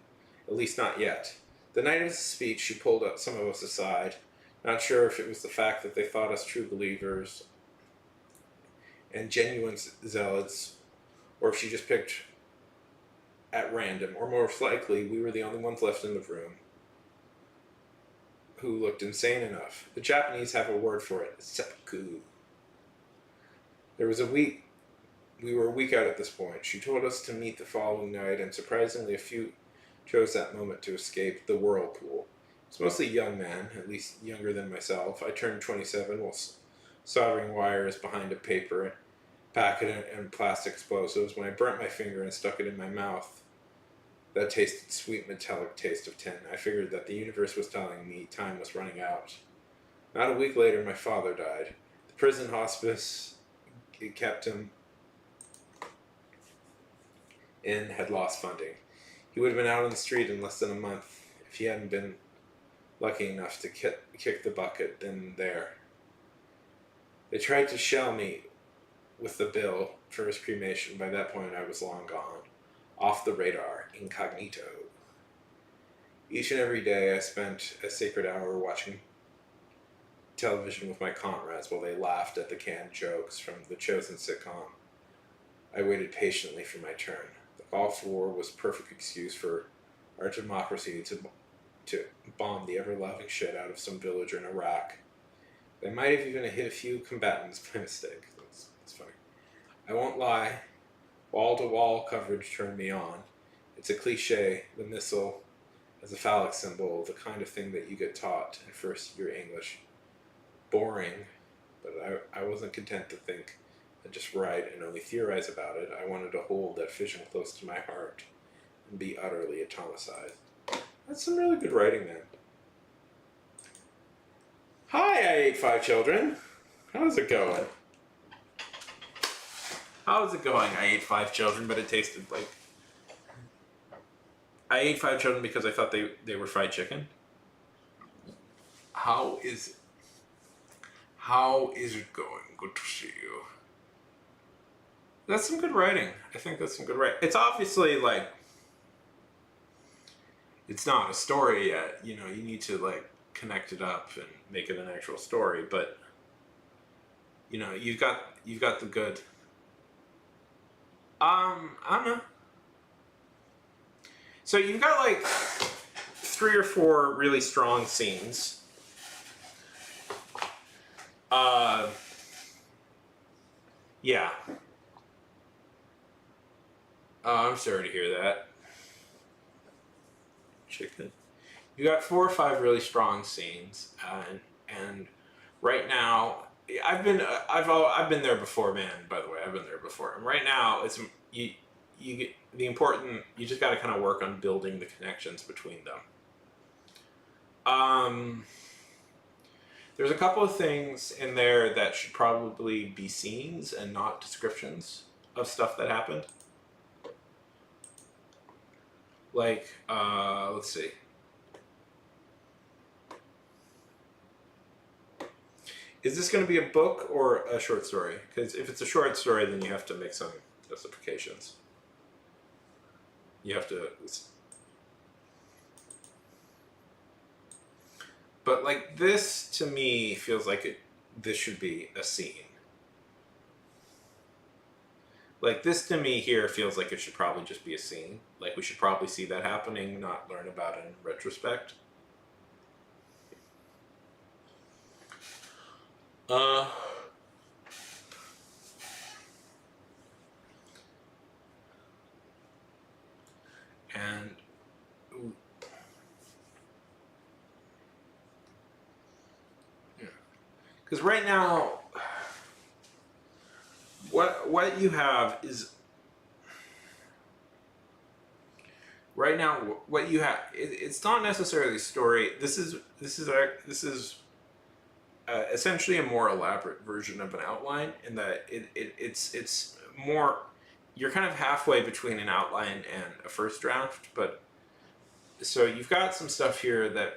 at least not yet. The night of his speech, she pulled up some of us aside, not sure if it was the fact that they thought us true believers and genuine zealots, or if she just picked at random, or most likely, we were the only ones left in the room who looked insane enough. The Japanese have a word for it, seppuku. We were a week out at this point. She told us to meet the following night, and surprisingly, a few chose that moment to escape the whirlpool. It's mostly young men, at least younger than myself. I turned 27 while soldering wires behind a paper packet and plastic explosives when I burnt my finger and stuck it in my mouth. That tasted sweet metallic taste of tin. I figured that the universe was telling me time was running out. Not a week later, my father died. The prison hospice it kept him in had lost funding. He would have been out on the street in less than a month if he hadn't been lucky enough to kick the bucket then and there. They tried to shell me with the bill for his cremation. By that point, I was long gone. Off the radar, incognito. Each and every day, I spent a sacred hour watching television with my comrades while they laughed at the canned jokes from the chosen sitcom. I waited patiently for my turn. The Gulf War was a perfect excuse for our democracy to bomb the ever-loving shit out of some villager in Iraq. They might have even hit a few combatants by mistake. That's funny. I won't lie. Wall-to-wall coverage turned me on. It's a cliche, the missile as a phallic symbol, the kind of thing that you get taught in first-year English. Boring, but I wasn't content to think and just write and only theorize about it. I wanted to hold that vision close to my heart and be utterly atomicized. That's some really good writing, man. Hi, I ate 5 children. How's it going? How's it going? I ate 5 children, but it tasted like... I ate 5 children because I thought they were fried chicken. How is it going? Good to see you. That's some good writing. I think that's some good writing. It's obviously like... It's not a story yet. You know, you need to like connect it up and make it an actual story, but You know, you've got the good. I don't know. So you've got like 3 or 4 really strong scenes. Yeah. I'm sorry to hear that. Chicken. You got 4 or 5 really strong scenes, and right now I've been there before, man. By the way, I've been there before. And right now, it's you get the important. You just got to kind of work on building the connections between them. There's a couple of things in there that should probably be scenes and not descriptions of stuff that happened. Like, let's see. Is this going to be a book or a short story? Because if it's a short story, then you have to make some justifications. You have to... But, like, this, to me, feels like this should be a scene. Like, this, to me, here feels like it should probably just be a scene. Like, we should probably see that happening, not learn about it in retrospect. And yeah, because right now, what you have is right now what you have. It's not necessarily a story. This is essentially a more elaborate version of an outline in that it's more. You're kind of halfway between an outline and a first draft, but so you've got some stuff here that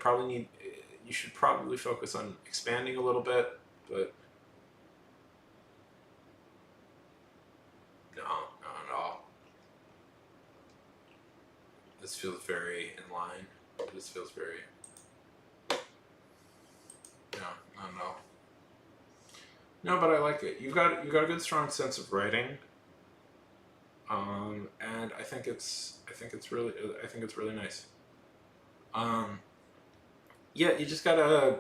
you should probably focus on expanding a little bit, but no, not at all. This feels very in line. This feels very no, not at all. No, but I like it. You've got a good strong sense of writing. And I think it's really nice. Yeah, you just gotta.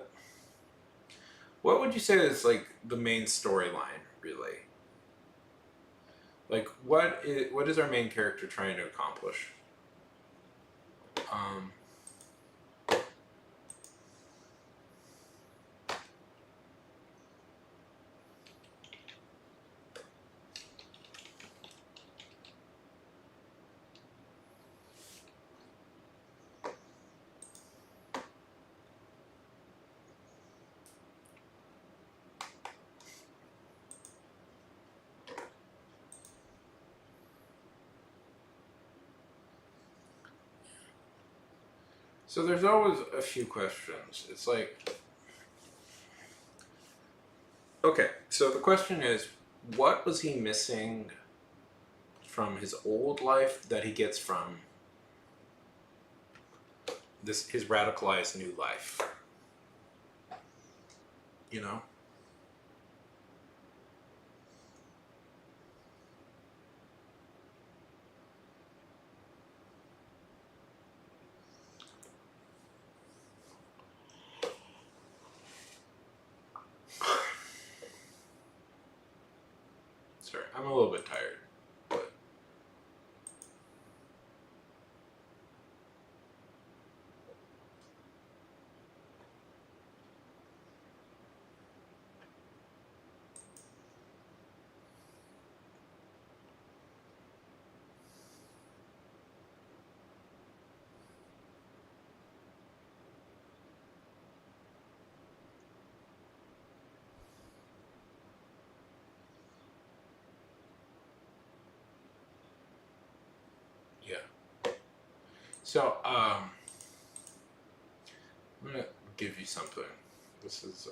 What would you say is like the main storyline, really? Like, what is our main character trying to accomplish? So there's always a few questions. It's like, okay, so the question is, what was he missing from his old life that he gets from his radicalized new life? You know? Sorry, I'm a little bit tired, but yeah. So, I'm gonna give you something. This is,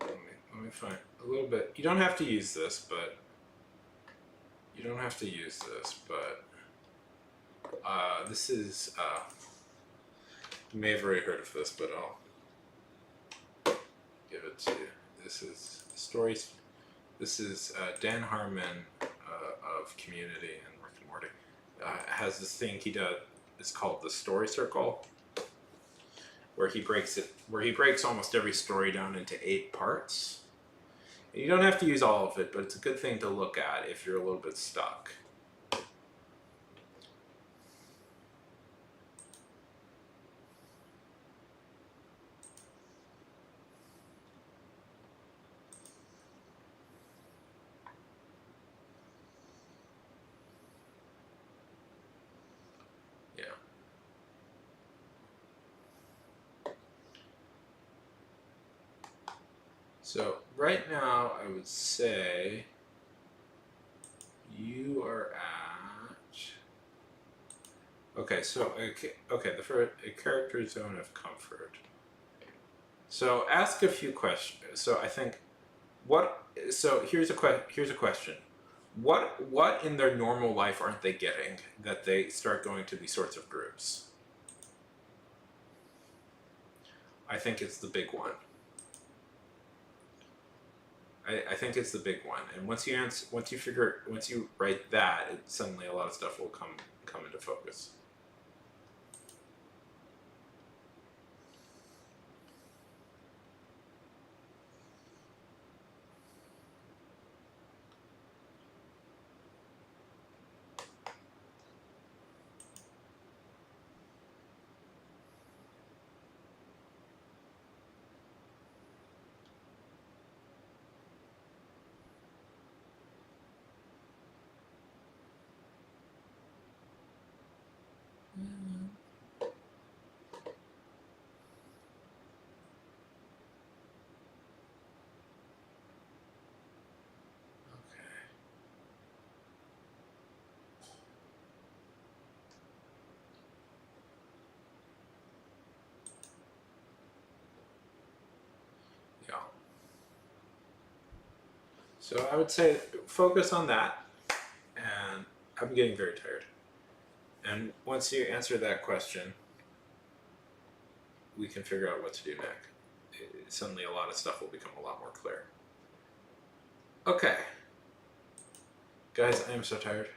let me find a little bit. You don't have to use this, but this is, you may have already heard of this, but I'll give it to you. This is stories. This is Dan Harmon of Community and Rick and Morty. Has this thing he does. It's called the Story Circle, where he breaks almost every story down into 8 parts. And you don't have to use all of it, but it's a good thing to look at if you're a little bit stuck. Yeah. So right now, I would say you are at. Okay, so the first a character zone of comfort. So ask a few questions. So I think what. So here's a question. What in their normal life aren't they getting that they start going to these sorts of groups? I think it's the big one. I think it's the big one, and once you write that, suddenly a lot of stuff will come into focus. Yeah. So I would say focus on that, and I'm getting very tired. And once you answer that question, we can figure out what to do next. Suddenly a lot of stuff will become a lot more clear. Okay. Guys, I am so tired.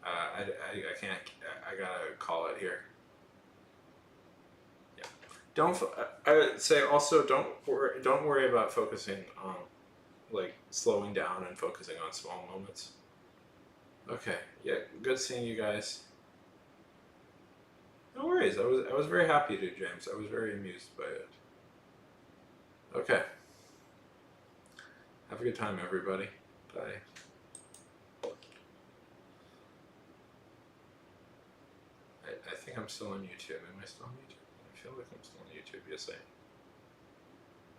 I can't, I gotta call it here. Yeah. I would say also don't worry about focusing on, like, slowing down and focusing on small moments. Okay, yeah, good seeing you guys. No worries, I was very happy to, James. I was very amused by it. Okay. Have a good time, everybody. Bye. I think I'm still on YouTube. Am I still on YouTube? I feel like I'm still on YouTube. Yes, I am.